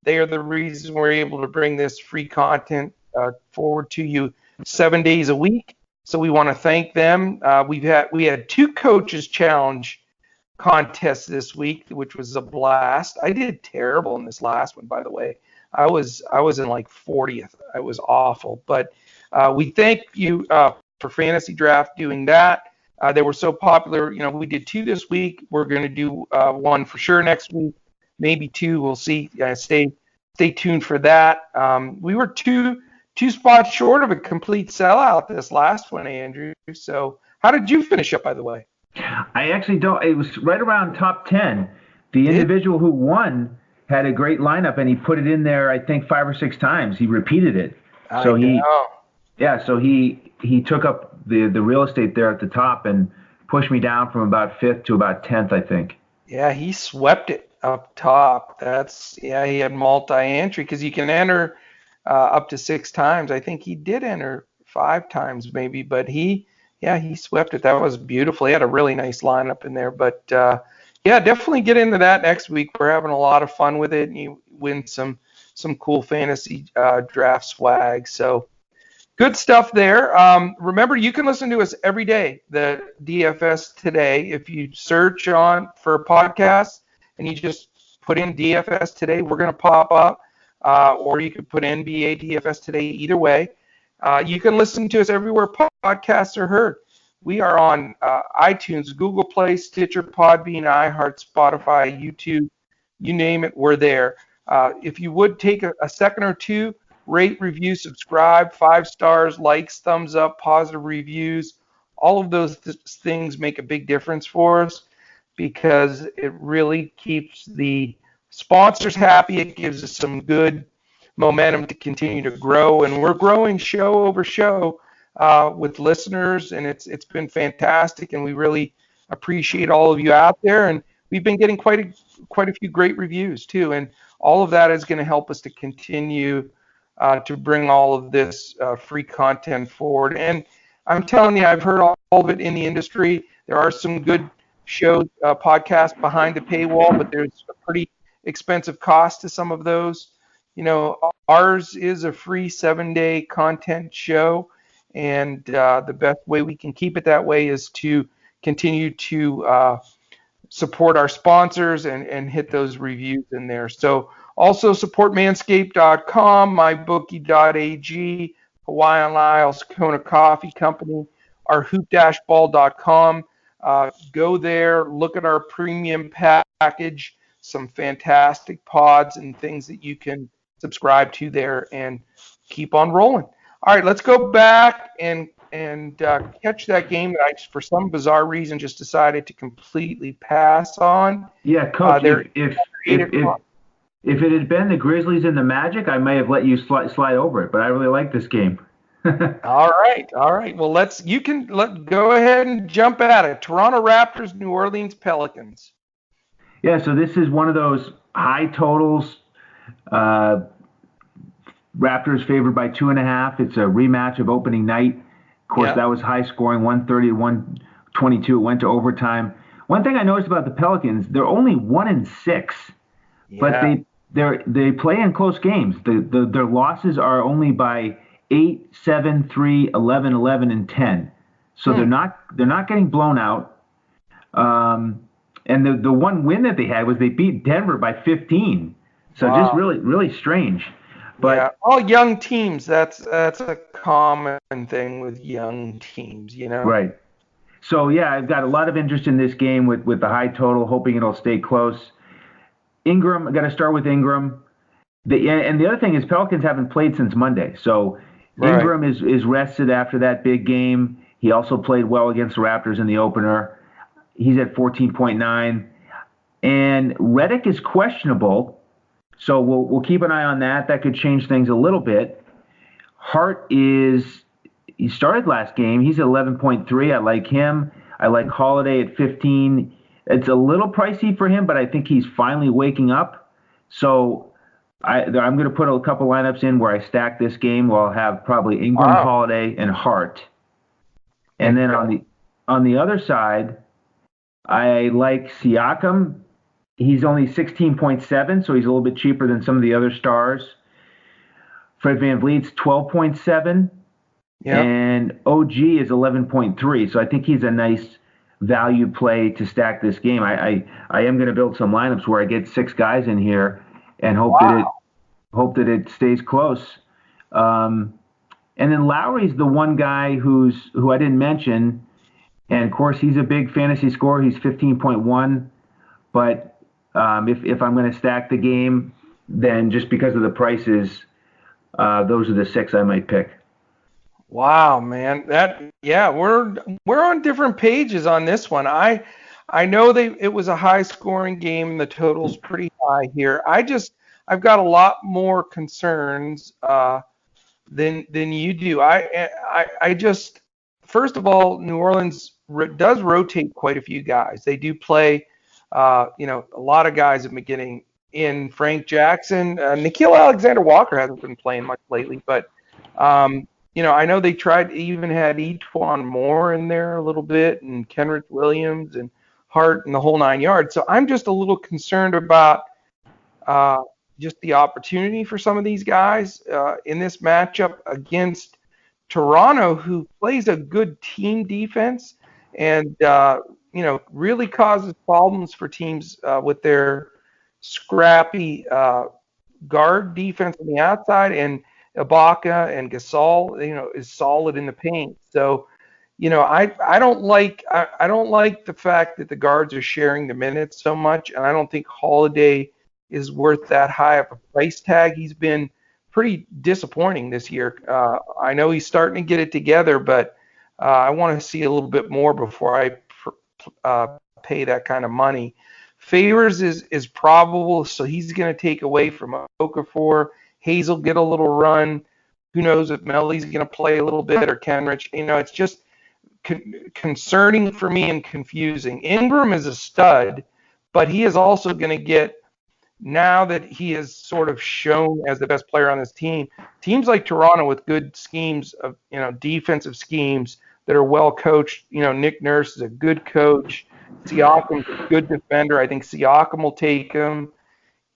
They are the reason we're able to bring this free content forward to you 7 days a week. So we want to thank them. We had 2 coaches challenge contests this week, which was a blast. I did terrible in this last one, by the way. I was in like 40th. I was awful, but we thank you for Fantasy Draft doing that. They were so popular. We did 2 this week. We're going to do 1 for sure next week, maybe 2. We'll see. Stay tuned for that. We were two spots short of a complete sellout this last one, Andrew. So how did you finish up, by the way? I actually don't. It was right around top 10. The individual who won had a great lineup, and he put it in there, I think, 5 or 6 times. He repeated it. So he took up the real estate there at the top and pushed me down from about 5th to about 10th, I think. Yeah, he swept it up top. He had multi-entry because you can enter up to 6 times. I think he did enter 5 times maybe, but he swept it. That was beautiful. He had a really nice lineup in there. But definitely get into that next week. We're having a lot of fun with it, and you win some cool fantasy draft swag. So good stuff there. Remember, you can listen to us every day, the DFS Today. If you search for a podcast and you just put in DFS Today, we're going to pop up. Or you could put NBA DFS Today. Either way, you can listen to us everywhere podcasts are heard. We are on iTunes, Google Play, Stitcher, Podbean, iHeart, Spotify, YouTube, you name it, we're there. If you would take a second or two, rate, review, subscribe, 5 stars, likes, thumbs up, positive reviews. All of those things make a big difference for us because it really keeps the sponsors happy. It gives us some good momentum to continue to grow, and we're growing show over show with listeners, and it's been fantastic, and we really appreciate all of you out there, and we've been getting quite a few great reviews too, and all of that is going to help us to continue to bring all of this free content forward. And I'm telling you, I've heard all of it in the industry. There are some good shows, podcasts behind the paywall, but there's a pretty expensive cost to some of those. Ours is a free 7-day content show, and the best way we can keep it that way is to continue to support our sponsors and hit those reviews in there. So also support manscaped.com, mybookie.ag, Hawaiian Isles, Kona Coffee Company, our hoop-ball.com. Go there, look at our premium package, some fantastic pods and things that you can subscribe to there and keep on rolling. All right, let's go back and catch that game that I, for some bizarre reason, just decided to completely pass on. Yeah, Coach, if it had been the Grizzlies and the Magic, I may have let you slide over it, but I really like this game. All right. Well, go ahead and jump at it. Toronto Raptors, New Orleans Pelicans. Yeah, so this is one of those high totals. Raptors favored by 2.5. It's a rematch of opening night. Of course, That was high scoring, 130 to 122. It went to overtime. One thing I noticed about the Pelicans, they're only 1-6, but they play in close games. Their losses are only by 8, 7, 3, 11, 11, and 10. So they're not getting blown out. And the one win that they had was they beat Denver by 15. So just really, really strange. But all young teams, that's a common thing with young teams, Right. So, I've got a lot of interest in this game with the high total, hoping it'll stay close. Ingram, I got to start with Ingram. And the other thing is Pelicans haven't played since Monday. So Ingram is rested after that big game. He also played well against the Raptors in the opener. He's at 14.9. And Redick is questionable. So we'll keep an eye on that. That could change things a little bit. Hart he started last game. He's at 11.3. I like him. I like Holiday at 15. It's a little pricey for him, but I think he's finally waking up. So I'm going to put a couple lineups in where I stack this game. Where I'll have probably Ingram, Wow. Holiday, and Hart. And then on the other side, I like Siakam. He's only 16.7, so he's a little bit cheaper than some of the other stars. Fred VanVleet's 12.7, and OG is 11.3. So I think he's a nice value play to stack this game. I am going to build some lineups where I get 6 guys in here and hope that it stays close. And then Lowry's the one guy who I didn't mention, and of course he's a big fantasy scorer. He's 15.1, but if I'm going to stack the game, then just because of the prices, those are the 6 I might pick. Wow, man. We're on different pages on this one. I know it was a high scoring game. The total's pretty high here. I've got a lot more concerns than you do. I just, first of all, New Orleans does rotate quite a few guys. They do play a lot of guys have been getting in. Frank Jackson, Nickeil Alexander-Walker hasn't been playing much lately, but I know they even had Etuan Moore in there a little bit, and Kenrich Williams and Hart and the whole 9 yards. So I'm just a little concerned about just the opportunity for some of these guys in this matchup against Toronto, who plays a good team defense and really causes problems for teams with their scrappy guard defense on the outside, and Ibaka and Gasol, is solid in the paint. So, I don't like the fact that the guards are sharing the minutes so much, and I don't think Holiday is worth that high of a price tag. He's been pretty disappointing this year. I know he's starting to get it together, but I want to see a little bit more before I pay that kind of money. Favors is probable, so he's going to take away from Okafor. Hazel get a little run. Who knows if Melly's going to play a little bit or Kenrich. It's just concerning for me and confusing. Ingram is a stud, but he is also going to get, now that he is sort of shown as the best player on this team, teams like Toronto with good schemes of, defensive schemes that are well coached. Nick Nurse is a good coach. Siakam's a good defender. I think Siakam will take him.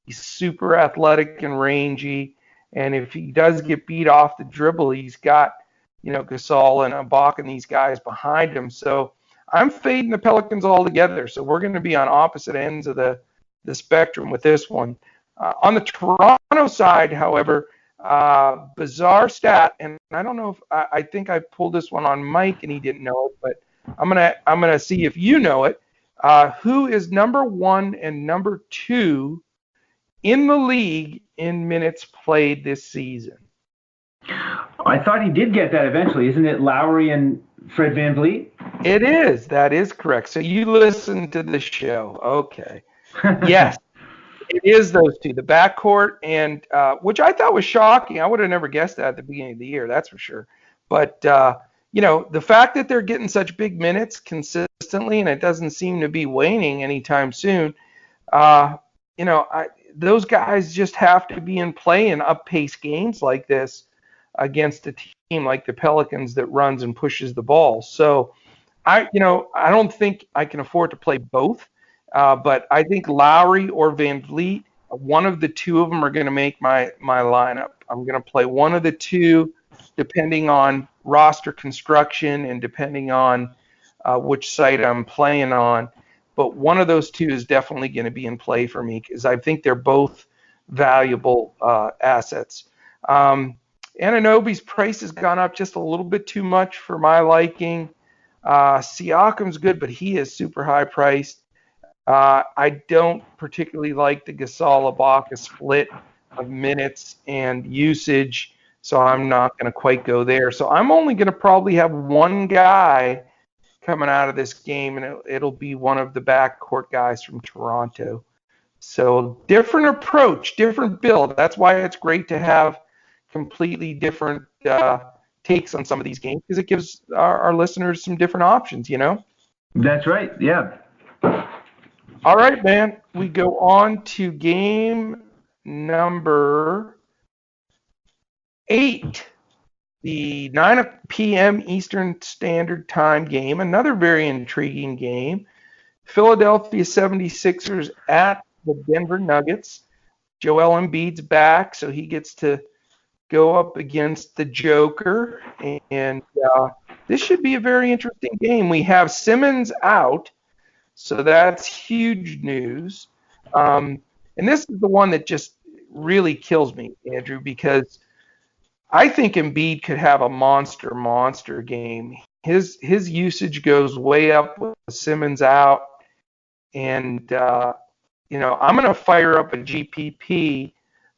He's super athletic and rangy. And if he does get beat off the dribble, he's got, Gasol and Ibaka and these guys behind him. So I'm fading the Pelicans altogether. So we're going to be on opposite ends of the spectrum with this one. On the Toronto side, however, bizarre stat, and I don't know if I think I pulled this one on Mike and he didn't know it, but I'm gonna see if you know it. Who is number 1 and number 2 in the league in minutes played this season? I thought he did get that eventually. Isn't it Lowry and Fred VanVleet? It is. That is correct. So you listened to the show. Okay. Yes. It is those two, the backcourt, and which I thought was shocking. I would have never guessed that at the beginning of the year, that's for sure. But, the fact that they're getting such big minutes consistently, and it doesn't seem to be waning anytime soon, those guys just have to be in play in up-paced games like this against a team like the Pelicans that runs and pushes the ball. So, I don't think I can afford to play both. But I think Lowry or VanVleet, one of the two of them are going to make my lineup. I'm going to play one of the two depending on roster construction and depending on which site I'm playing on. But one of those two is definitely going to be in play for me because I think they're both valuable assets. Anunoby's price has gone up just a little bit too much for my liking. Siakam's good, but he is super high priced. I don't particularly like the Gasol-Ibaka split of minutes and usage, so I'm not going to quite go there. So I'm only going to probably have one guy coming out of this game, and it'll be one of the backcourt guys from Toronto. So different approach, different build. That's why it's great to have completely different takes on some of these games because it gives our listeners some different options, That's right, yeah. All right, man. We go on to game number 8, the 9 p.m. Eastern Standard Time game, another very intriguing game. Philadelphia 76ers at the Denver Nuggets. Joel Embiid's back, so he gets to go up against the Joker, and this should be a very interesting game. We have Simmons out, so that's huge news. And this is the one that just really kills me, Andrew, because I think Embiid could have a monster game. His usage goes way up with Simmons out, and I'm going to fire up a GPP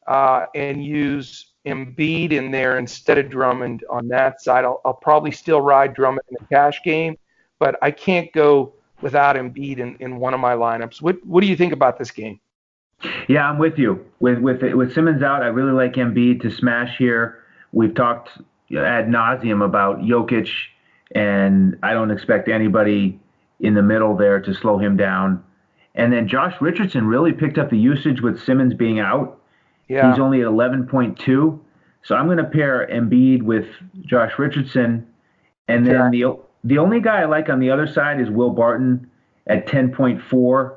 and use Embiid in there instead of Drummond on that side. I'll probably still ride Drummond in the cash game, but I can't go without Embiid in one of my lineups. What do you think about this game? Yeah, I'm with you. With Simmons out, I really like Embiid to smash here. We've talked ad nauseum about Jokic, and I don't expect anybody in the middle there to slow him down. And then Josh Richardson really picked up the usage with Simmons being out. Yeah. He's only at 11.2. So I'm going to pair Embiid with Josh Richardson. And then the only guy I like on the other side is Will Barton at 10.4.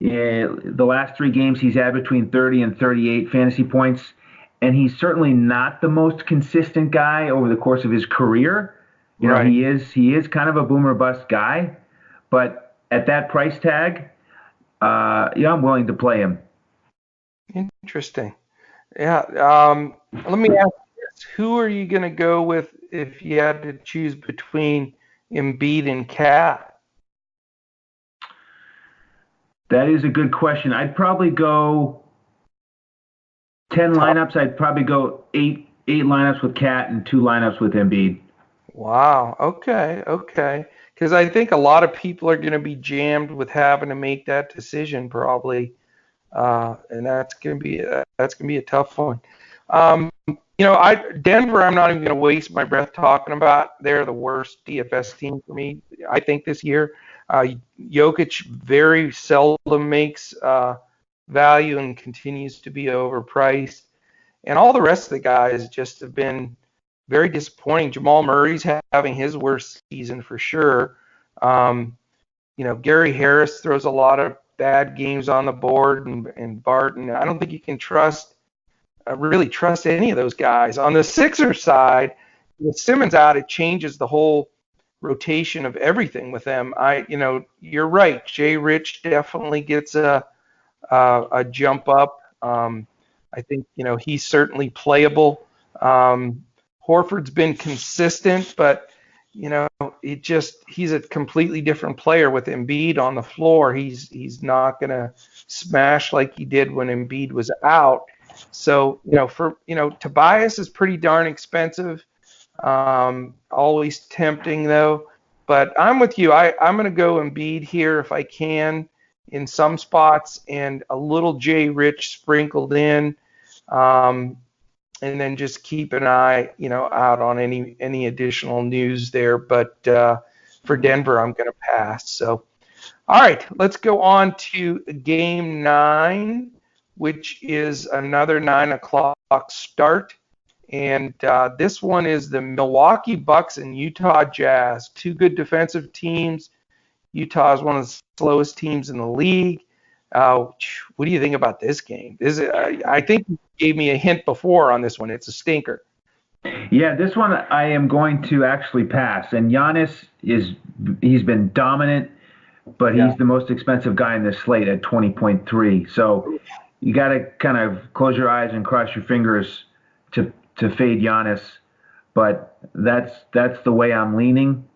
The last 3 games, he's had between 30 and 38 fantasy points. And he's certainly not the most consistent guy over the course of his career. You know, he is kind of a boomer bust guy. But at that price tag, I'm willing to play him. Interesting. Yeah. Let me ask this. Who are you going to go with if you had to choose between Embiid and Cat? That is a good question. I'd probably go 10 lineups. I'd probably go eight lineups with Cat and 2 lineups with Embiid. Wow. Okay. Because I think a lot of people are going to be jammed with having to make that decision probably, and that's going to be a tough one. Denver, I'm not even going to waste my breath talking about. They're the worst DFS team for me, I think, this year. Jokic very seldom makes value and continues to be overpriced, and all the rest of the guys just have been very disappointing. Jamal Murray's having his worst season for sure. Gary Harris throws a lot of bad games on the board, and Barton. I don't think you can really trust any of those guys. On the Sixers side, with Simmons out, it changes the whole rotation of everything with them. You're right. Jay Rich definitely gets a jump up. I think he's certainly playable. Horford's been consistent, but he's a completely different player with Embiid on the floor. He's not going to smash like he did when Embiid was out. So, Tobias is pretty darn expensive. Always tempting though. But I'm with you. I'm going to go Embiid here if I can in some spots, and a little Jay Rich sprinkled in. And then just keep an eye, out on any additional news there. But for Denver, I'm going to pass. So, all right, let's go on to Game 9, which is another 9 o'clock start. And this one is the Milwaukee Bucks and Utah Jazz, 2 good defensive teams. Utah is one of the slowest teams in the league. What do you think about this game? I think you gave me a hint before on this one. It's a stinker. Yeah, this one I am going to actually pass. And Giannis he's been dominant, but he's the most expensive guy in this slate at 20.3. So you got to kind of close your eyes and cross your fingers to fade Giannis. But that's the way I'm leaning.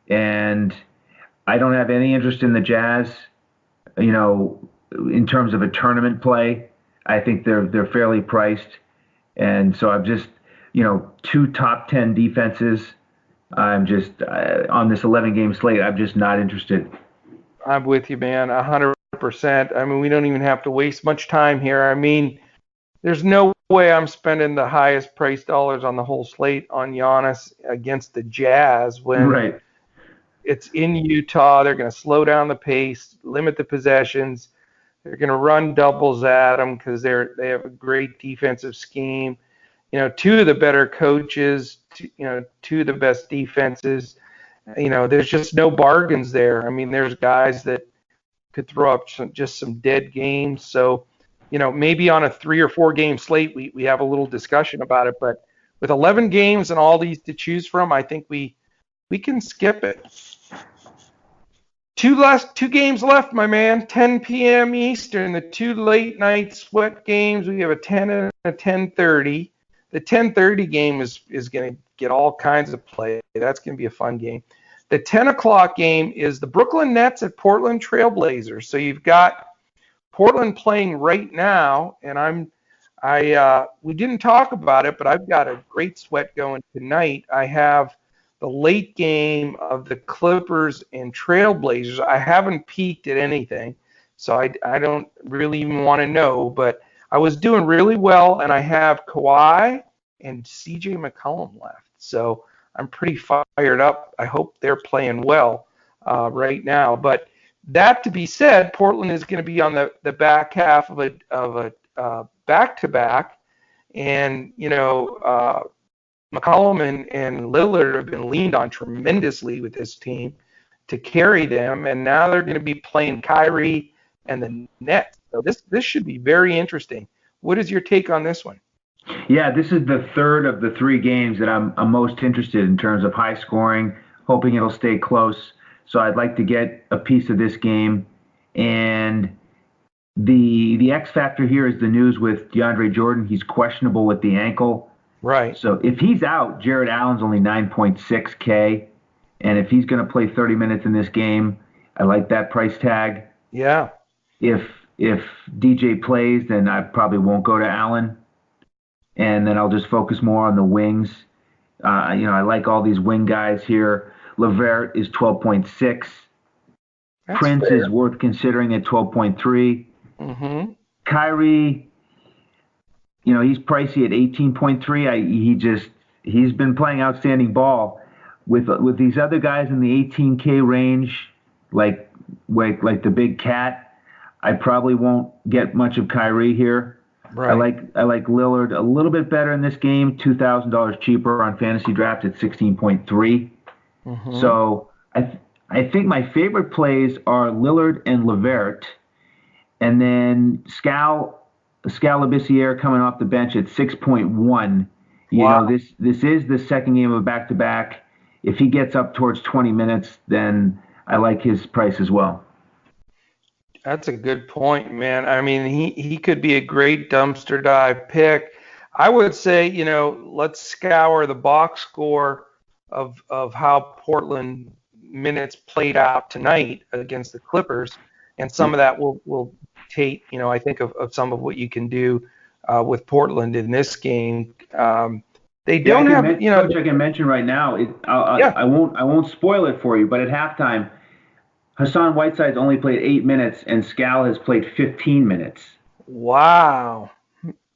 And I don't have any interest in the Jazz, in terms of a tournament play. I think they're fairly priced. And so I'm just, 2 top 10 defenses. I'm just, on this 11-game slate, I'm just not interested. I'm with you, man, 100%. I mean, we don't even have to waste much time here. I mean, there's no way I'm spending the highest price dollars on the whole slate on Giannis against the Jazz when it's in Utah. They're going to slow down the pace, limit the possessions. They're going to run doubles at them because they have a great defensive scheme. Two of the better coaches, two of the best defenses. There's just no bargains there. I mean, there's guys that could throw up just some dead games. So, maybe on a 3 or 4 game slate, we have a little discussion about it. But with 11 games and all these to choose from, I think we can skip it. Two games left, my man. 10 p.m. Eastern. The 2 late night sweat games. We have a 10 and a 10:30. The 10:30 game is going to get all kinds of play. That's going to be a fun game. The 10 o'clock game is the Brooklyn Nets at Portland Trailblazers. So you've got Portland playing right now, and we didn't talk about it, but I've got a great sweat going tonight. I have the late game of the Clippers and Trailblazers. I haven't peeked at anything, so I don't really even want to know, but I was doing really well, and I have Kawhi and CJ McCollum left. So I'm pretty fired up. I hope they're playing well right now. But that to be said, Portland is going to be on the back half of a back-to-back. And, McCollum and Lillard have been leaned on tremendously with this team to carry them. And now they're going to be playing Kyrie and the Nets. So this should be very interesting. What is your take on this one? Yeah, this is the third of the 3 games that I'm most interested in terms of high scoring, hoping it'll stay close. So I'd like to get a piece of this game. And the X factor here is the news with DeAndre Jordan. He's questionable with the ankle. Right. So if he's out, Jared Allen's only 9.6K. And if he's going to play 30 minutes in this game, I like that price tag. Yeah. If DJ plays, then I probably won't go to Allen. And then I'll just focus more on the wings. I like all these wing guys here. LeVert is 12.6. Prince fair. is worth considering at 12.3. Mm-hmm. Kyrie, he's pricey at 18.3. He's been playing outstanding ball with these other guys in the 18K range, like the big cat. I probably won't get much of Kyrie here. Right. I like Lillard a little bit better in this game, $2,000 cheaper on fantasy draft at 16.3. Mm-hmm. So I think my favorite plays are Lillard and LeVert, and then Skal Labissière coming off the bench at 6.1. Wow. This is the second game of a back-to-back. If he gets up towards 20 minutes, then I like his price as well. That's a good point, man. I mean, he could be a great dumpster dive pick. I would say, let's scour the box score of how Portland minutes played out tonight against the Clippers, and some of that will take, I think of some of what you can do with Portland in this game. They don't have, Coach, I can mention right now. I won't spoil it for you, but at halftime, Hassan Whiteside's only played 8 minutes, and Skal has played 15 minutes. Wow.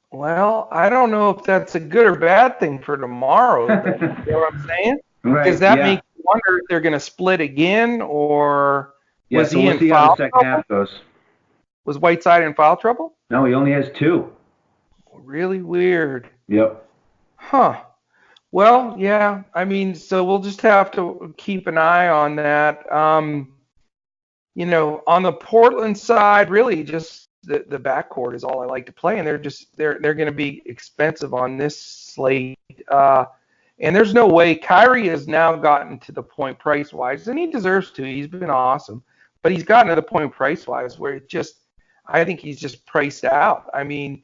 Well, I don't know if that's a good or bad thing for tomorrow. You know what I'm saying? Right. Does that make you wonder if they're going to split again, or was he in foul trouble? Second half goes. Was Whiteside in foul trouble? No, he only has 2. Really weird. Yep. Huh. Well, yeah. I mean, so we'll just have to keep an eye on that. On the Portland side, really just the backcourt is all I like to play, and they're going to be expensive on this slate. And there's no way Kyrie has now gotten to the point price-wise, and he deserves to. He's been awesome, but he's gotten to the point price-wise where I think he's just priced out. I mean,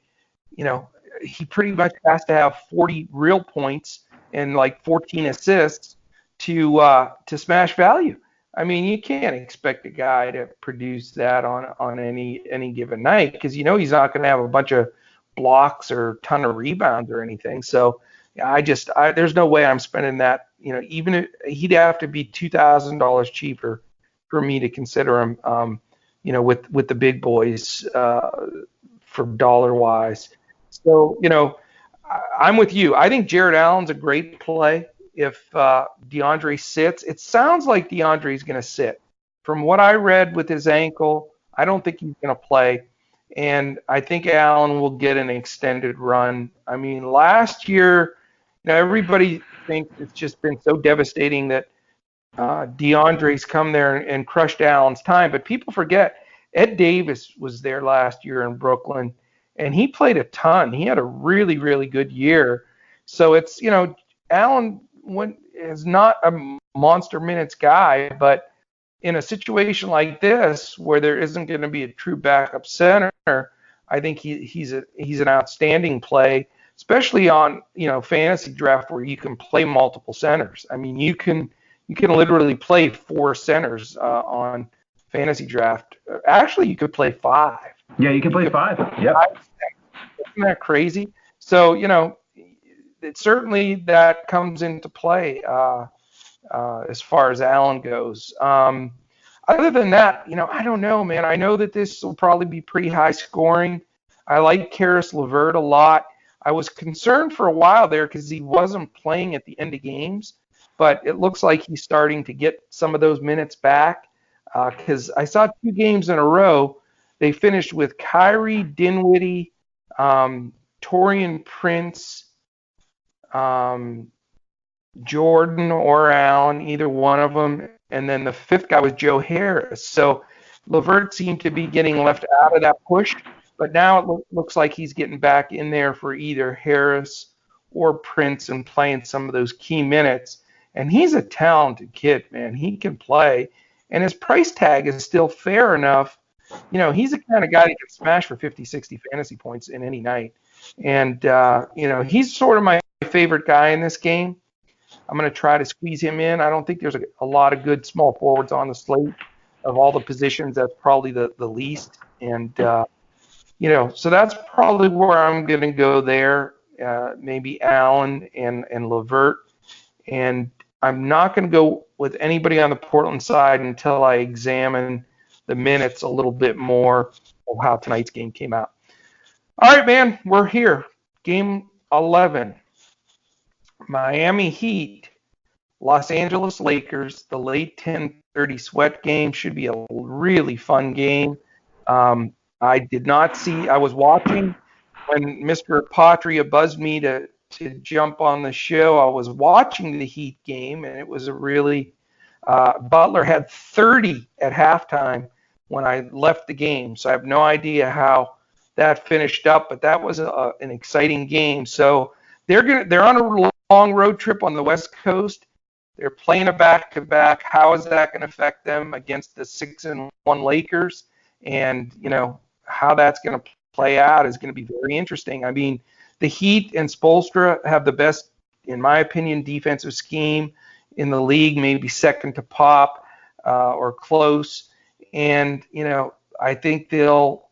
he pretty much has to have 40 real points and like 14 assists to smash value. I mean, you can't expect a guy to produce that on any given night because he's not going to have a bunch of blocks or ton of rebounds or anything. So there's no way I'm spending that. Even if he'd have to be $2,000 cheaper for me to consider him. With the big boys for dollar wise. So I'm with you. I think Jared Allen's a great play. If DeAndre sits, it sounds like DeAndre's going to sit. From what I read with his ankle, I don't think he's going to play. and I think Allen will get an extended run. I mean, last year, everybody thinks it's just been so devastating that DeAndre's come there and crushed Allen's time, but people forget Ed Davis was there last year in Brooklyn, and he played a ton. He had a really, really good year. So it's, Allen is not a monster minutes guy, but in a situation like this where there isn't going to be a true backup center, I think he's an outstanding play, especially on fantasy draft where you can play multiple centers. I mean, you can literally play 4 centers on fantasy draft. Actually, you could play 5. Yeah, you can play 5. Yep. Isn't that crazy? So it certainly that comes into play as far as Allen goes. Other than that, I don't know, man. I know that this will probably be pretty high scoring. I like Karis LeVert a lot. I was concerned for a while there because he wasn't playing at the end of games, but it looks like he's starting to get some of those minutes back because I saw 2 games in a row. They finished with Kyrie, Dinwiddie, Taurean Prince, Jordan or Allen, either one of them, and then the 5th guy was Joe Harris. So LeVert seemed to be getting left out of that push, but now it looks like he's getting back in there for either Harris or Prince and playing some of those key minutes. And he's a talented kid, man. He can play, and his price tag is still fair enough. He's the kind of guy that can smash for 50, 60 fantasy points in any night. And, he's sort of my favorite guy in this game. I'm going to try to squeeze him in. I don't think there's a lot of good small forwards on the slate. Of all the positions, that's probably the least. And, so that's probably where I'm going to go there. Maybe Allen and LeVert. And I'm not going to go with anybody on the Portland side until I examine the minutes a little bit more of how tonight's game came out. All right, man, we're here. Game 11. Miami Heat, Los Angeles Lakers, the late 10:30 sweat game should be a really fun game. I did not see, I was watching when Mr. Patria buzzed me to jump on the show. I was watching the Heat game, and it was a really, Butler had 30 at halftime when I left the game, so I have no idea how that finished up, but that was an exciting game. So they're on a long road trip on the West Coast. They're playing a back-to-back. How is that going to affect them against the 6-1 Lakers? And, how that's going to play out is going to be very interesting. I mean, the Heat and Spoelstra have the best, in my opinion, defensive scheme in the league, maybe second to Pop or close. And, I think they'll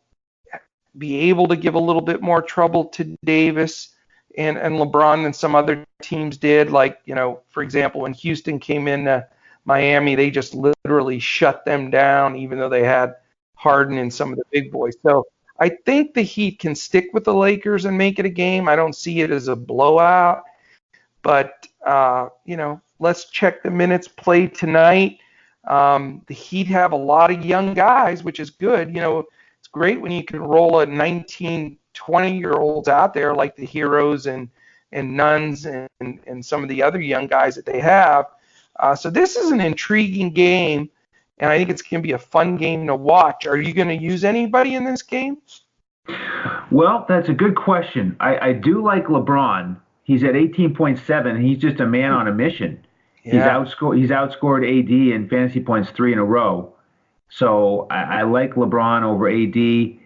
be able to give a little bit more trouble to Davis and LeBron than some other teams did. Like, for example, when Houston came into Miami, they just literally shut them down, even though they had Harden and some of the big boys. So I think the Heat can stick with the Lakers and make it a game. I don't see it as a blowout. But, let's check the minutes played tonight. The Heat have a lot of young guys, which is good. It's great when you can roll a 19, 20-year-olds out there like the Heroes and Nuns and some of the other young guys that they have. So this is an intriguing game, and I think it's going to be a fun game to watch. Are you going to use anybody in this game? Well, that's a good question. I do like LeBron. He's at 18.7. He's just a man on a mission. Yeah. He's outscored AD in fantasy points 3 in a row. So I like LeBron over AD.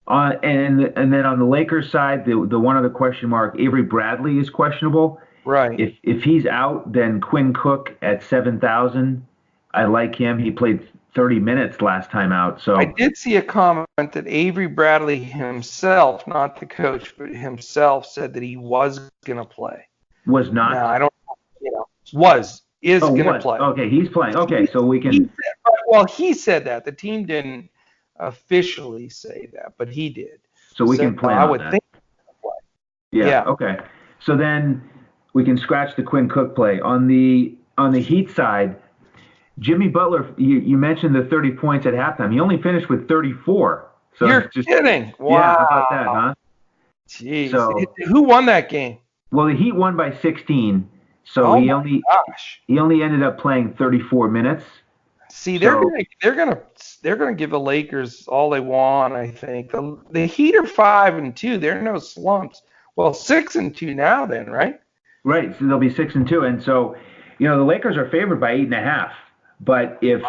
And then on the Lakers side, the one other question mark, Avery Bradley is questionable. Right. If he's out, then Quinn Cook at 7,000. I like him. He played 30 minutes last time out. So I did see a comment that Avery Bradley himself, not the coach, but himself, said that he was going to play. Was not? No, I don't. Is going to play. Okay, he's playing. Okay, so we can. He said that. The team didn't officially say that, but he did. So we can plan. I would think. Yeah. Okay. So then we can scratch the Quinn Cook play on the Heat side. Jimmy Butler, you mentioned the 30 points at halftime. He only finished with 34. So You're kidding. Yeah, how Wow. about that, huh? Jeez. So, Who won that game? well, the Heat won by 16. So Oh my gosh. he only ended up playing 34 minutes. See, So they're gonna give the Lakers all they want. I think the Heat are 5-2. They're no slumps. Well, 6-2 now, then, right? right, so they'll be 6-2, and so the Lakers are favored by 8.5. But if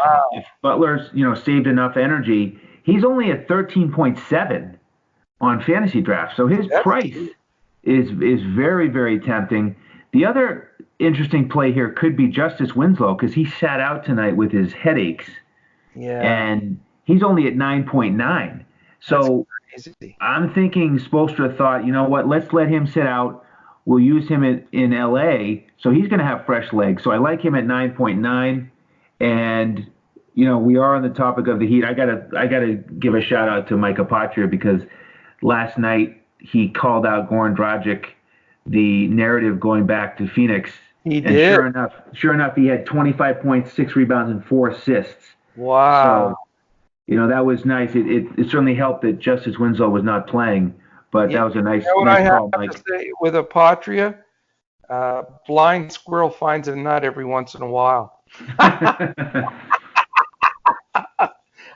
Butler's saved enough energy, he's only at 13.7 on fantasy draft. So his price is very, very tempting. The other interesting play here could be Justice Winslow because he sat out tonight with his headaches. Yeah. And he's only at 9.9. So I'm thinking Spoelstra thought, you know what, let's let him sit out. We'll use him in LA. So he's going to have fresh legs. So I like him at 9.9. And we are on the topic of the Heat. I gotta give a shout out to Micah Patria because last night he called out Goran Dragic, the narrative going back to Phoenix. He did. Sure enough, he had 25 points, 6 rebounds, and 4 assists. Wow. So, that was nice. It certainly helped that Justice Winslow was not playing, but that was a nice call. I have to say with a Patria, blind squirrel finds a nut every once in a while.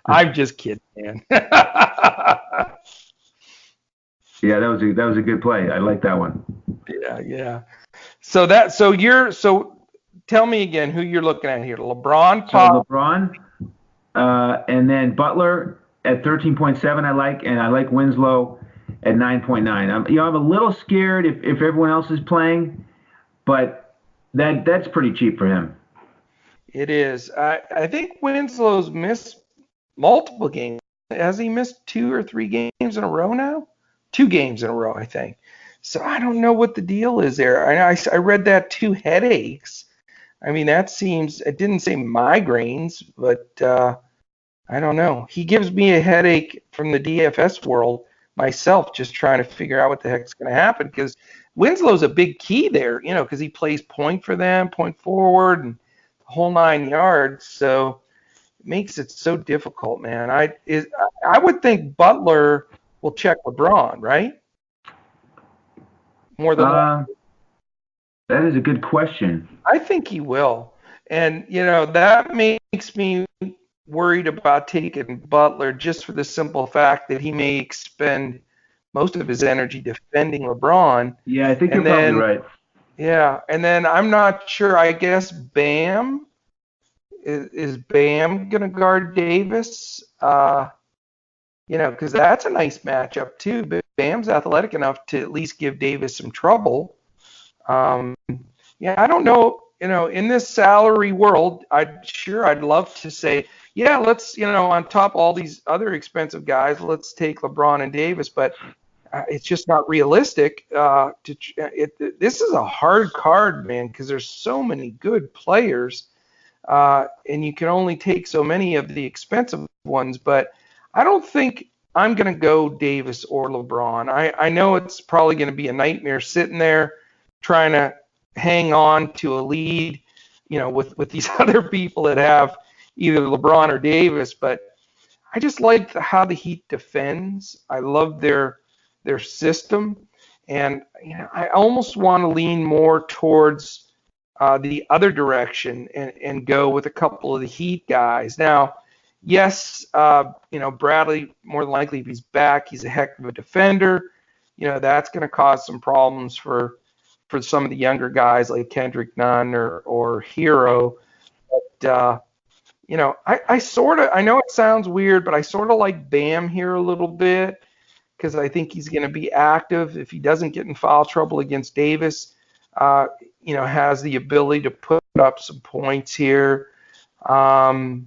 I'm just kidding, man. Yeah, that was a good play. I like that one. Yeah. So tell me again who you're looking at here. LeBron, LeBron, and then Butler at 13.7. I like Winslow at 9.9. I'm a little scared if everyone else is playing, but that's pretty cheap for him. It is. I think Winslow's missed multiple games. Has he missed 2 or 3 games in a row now? 2 games in a row, I think. So I don't know what the deal is there. I read that 2 headaches. I mean, it didn't say migraines, but I don't know. He gives me a headache from the DFS world myself, just trying to figure out what the heck's going to happen because Winslow's a big key there, because he plays point for them, point forward, and the whole 9 yards. So it makes it so difficult, man. I would think Butler will check LeBron, right? More than that is a good question. I think he will. And, that makes me worried about taking Butler just for the simple fact that he may expend most of his energy defending LeBron. Yeah, I think you're probably right. Yeah, and then I'm not sure. I guess Bam is Bam going to guard Davis? Because that's a nice matchup too. But Bam's athletic enough to at least give Davis some trouble. I don't know. In this salary world, I'd love to say, yeah, let's, on top of all these other expensive guys, let's take LeBron and Davis, but it's just not realistic. This is a hard card, man, because there's so many good players, and you can only take so many of the expensive ones. But I don't think I'm going to go Davis or LeBron. I know it's probably going to be a nightmare sitting there trying to hang on to a lead, with these other people that have either LeBron or Davis. But I just like how the Heat defends. I love their system, and I almost want to lean more towards the other direction and go with a couple of the Heat guys. Now, yes, Bradley, more than likely, if he's back, he's a heck of a defender. That's going to cause some problems for some of the younger guys like Kendrick Nunn or Hero. But, I know it sounds weird, but I sort of like Bam here a little bit because I think he's going to be active. If he doesn't get in foul trouble against Davis, has the ability to put up some points here. But,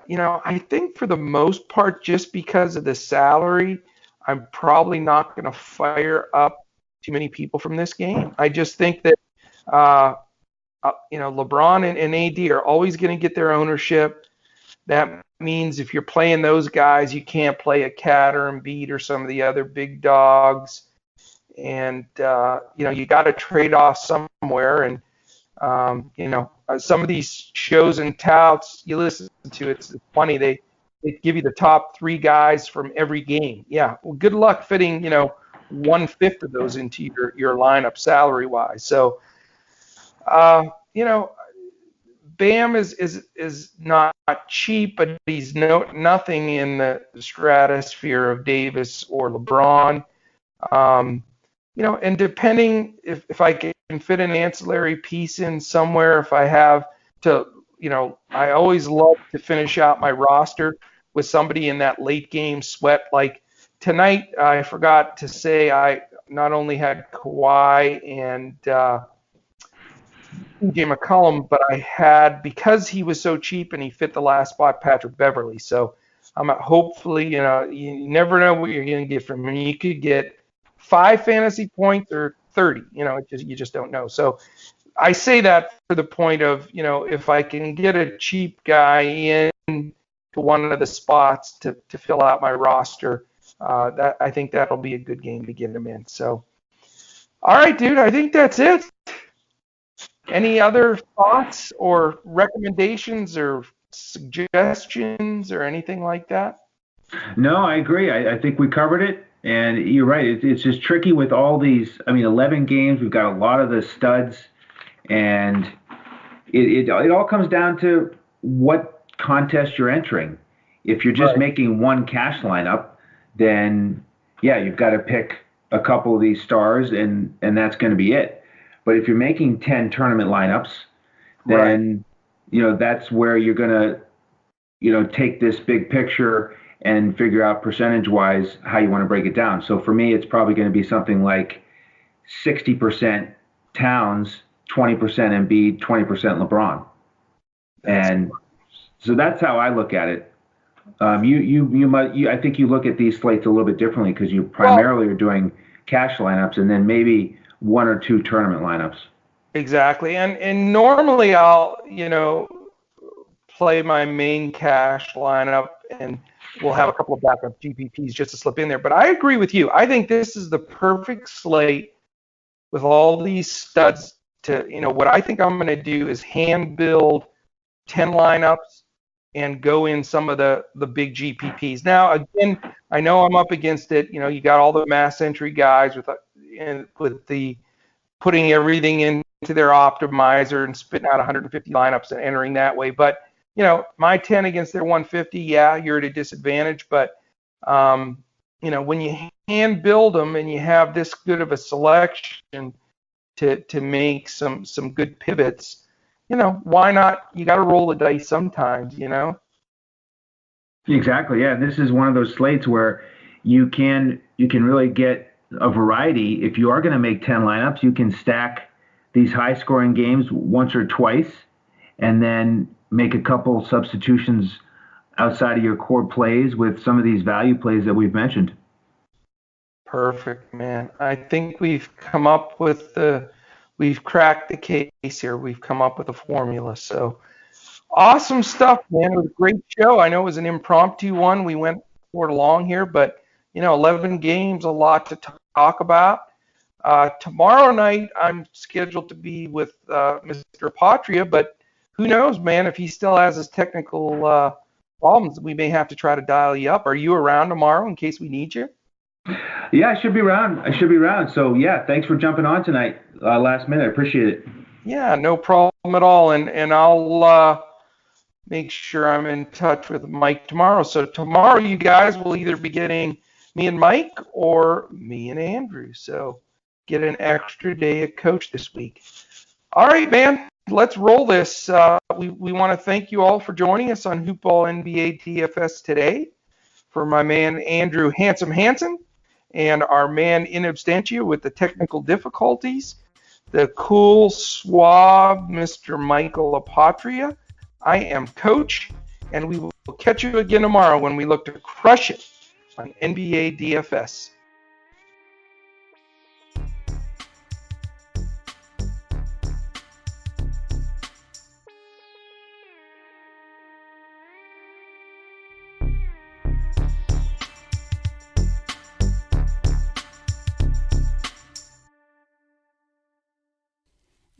I think for the most part, just because of the salary, I'm probably not going to fire up too many people from this game. I just think that, LeBron and AD are always going to get their ownership. That means if you're playing those guys, you can't play a Cat or Embiid or some of the other big dogs. And, you got to trade off somewhere. And, some of these shows and touts you listen to, it's funny. They give you the top 3 guys from every game. Yeah, well, good luck fitting 1/5 of those into your lineup salary wise. So, Bam is not cheap, but he's nothing in the stratosphere of Davis or LeBron. And depending if I can fit an ancillary piece in somewhere, if I have to, I always love to finish out my roster with somebody in that late game sweat. Like tonight, I forgot to say I not only had Kawhi and J. McCollum, but I had, because he was so cheap and he fit the last spot, Patrick Beverly. So I'm hopefully, you never know what you're going to get from him. You could get 5 fantasy points or 30. You just don't know. So I say that for the point of, if I can get a cheap guy in to one of the spots to fill out my roster, that I think that'll be a good game to get him in. So, all right, dude, I think that's it. Any other thoughts or recommendations or suggestions or anything like that? No, I agree. I think we covered it. And you're right. It's just tricky with all these. 11 games. We've got a lot of the studs. And it all comes down to what contest you're entering. If you're just making one cash lineup, then, yeah, you've got to pick a couple of these stars, and that's going to be it. But if you're making 10 tournament lineups, then, that's where you're going to, take this big picture and figure out percentage-wise how you want to break it down. So for me, it's probably going to be something like 60% Towns, 20% Embiid, 20% LeBron. And so that's how I look at it. I think you look at these slates a little bit differently because you primarily are doing cash lineups and then maybe 1 or 2 tournament lineups. Exactly. And normally I'll, play my main cash lineup and we'll have a couple of backup GPPs just to slip in there. But I agree with you. I think this is the perfect slate with all these studs to, what I think I'm going to do is hand build 10 lineups and go in some of the big GPPs. Now, again, I know I'm up against it. You got all the mass entry guys with the putting everything into their optimizer and spitting out 150 lineups and entering that way. But, my 10 against their 150, yeah, you're at a disadvantage. But, when you hand build them and you have this good of a selection to make some good pivots, why not? You got to roll the dice sometimes, Exactly. Yeah. This is one of those slates where you can really get a variety. If you are going to make 10 lineups, you can stack these high scoring games once or twice and then make a couple substitutions outside of your core plays with some of these value plays that we've mentioned. Perfect, man. I think we've cracked the case here. We've come up with a formula. So awesome stuff, man. It was a great show. I know it was an impromptu one. We went for it along here, but 11 games, a lot to talk about. Tomorrow night, I'm scheduled to be with Mr. Patria, but who knows, man? If he still has his technical problems, we may have to try to dial you up. Are you around tomorrow in case we need you? Yeah, I should be around. So, yeah, thanks for jumping on tonight last minute. I appreciate it. Yeah, no problem at all. And I'll make sure I'm in touch with Mike tomorrow. So tomorrow you guys will either be getting me and Mike or me and Andrew. So get an extra day of coach this week. All right, man. Let's roll this. We want to thank you all for joining us on Hoopball NBA DFS today. For my man Andrew Hanson and our man in absentia with the technical difficulties, the cool, suave Mr. Michael Apotria. I am Coach, and we will catch you again tomorrow when we look to crush it on NBA DFS.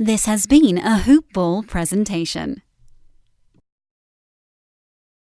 This has been a Hoop Ball presentation.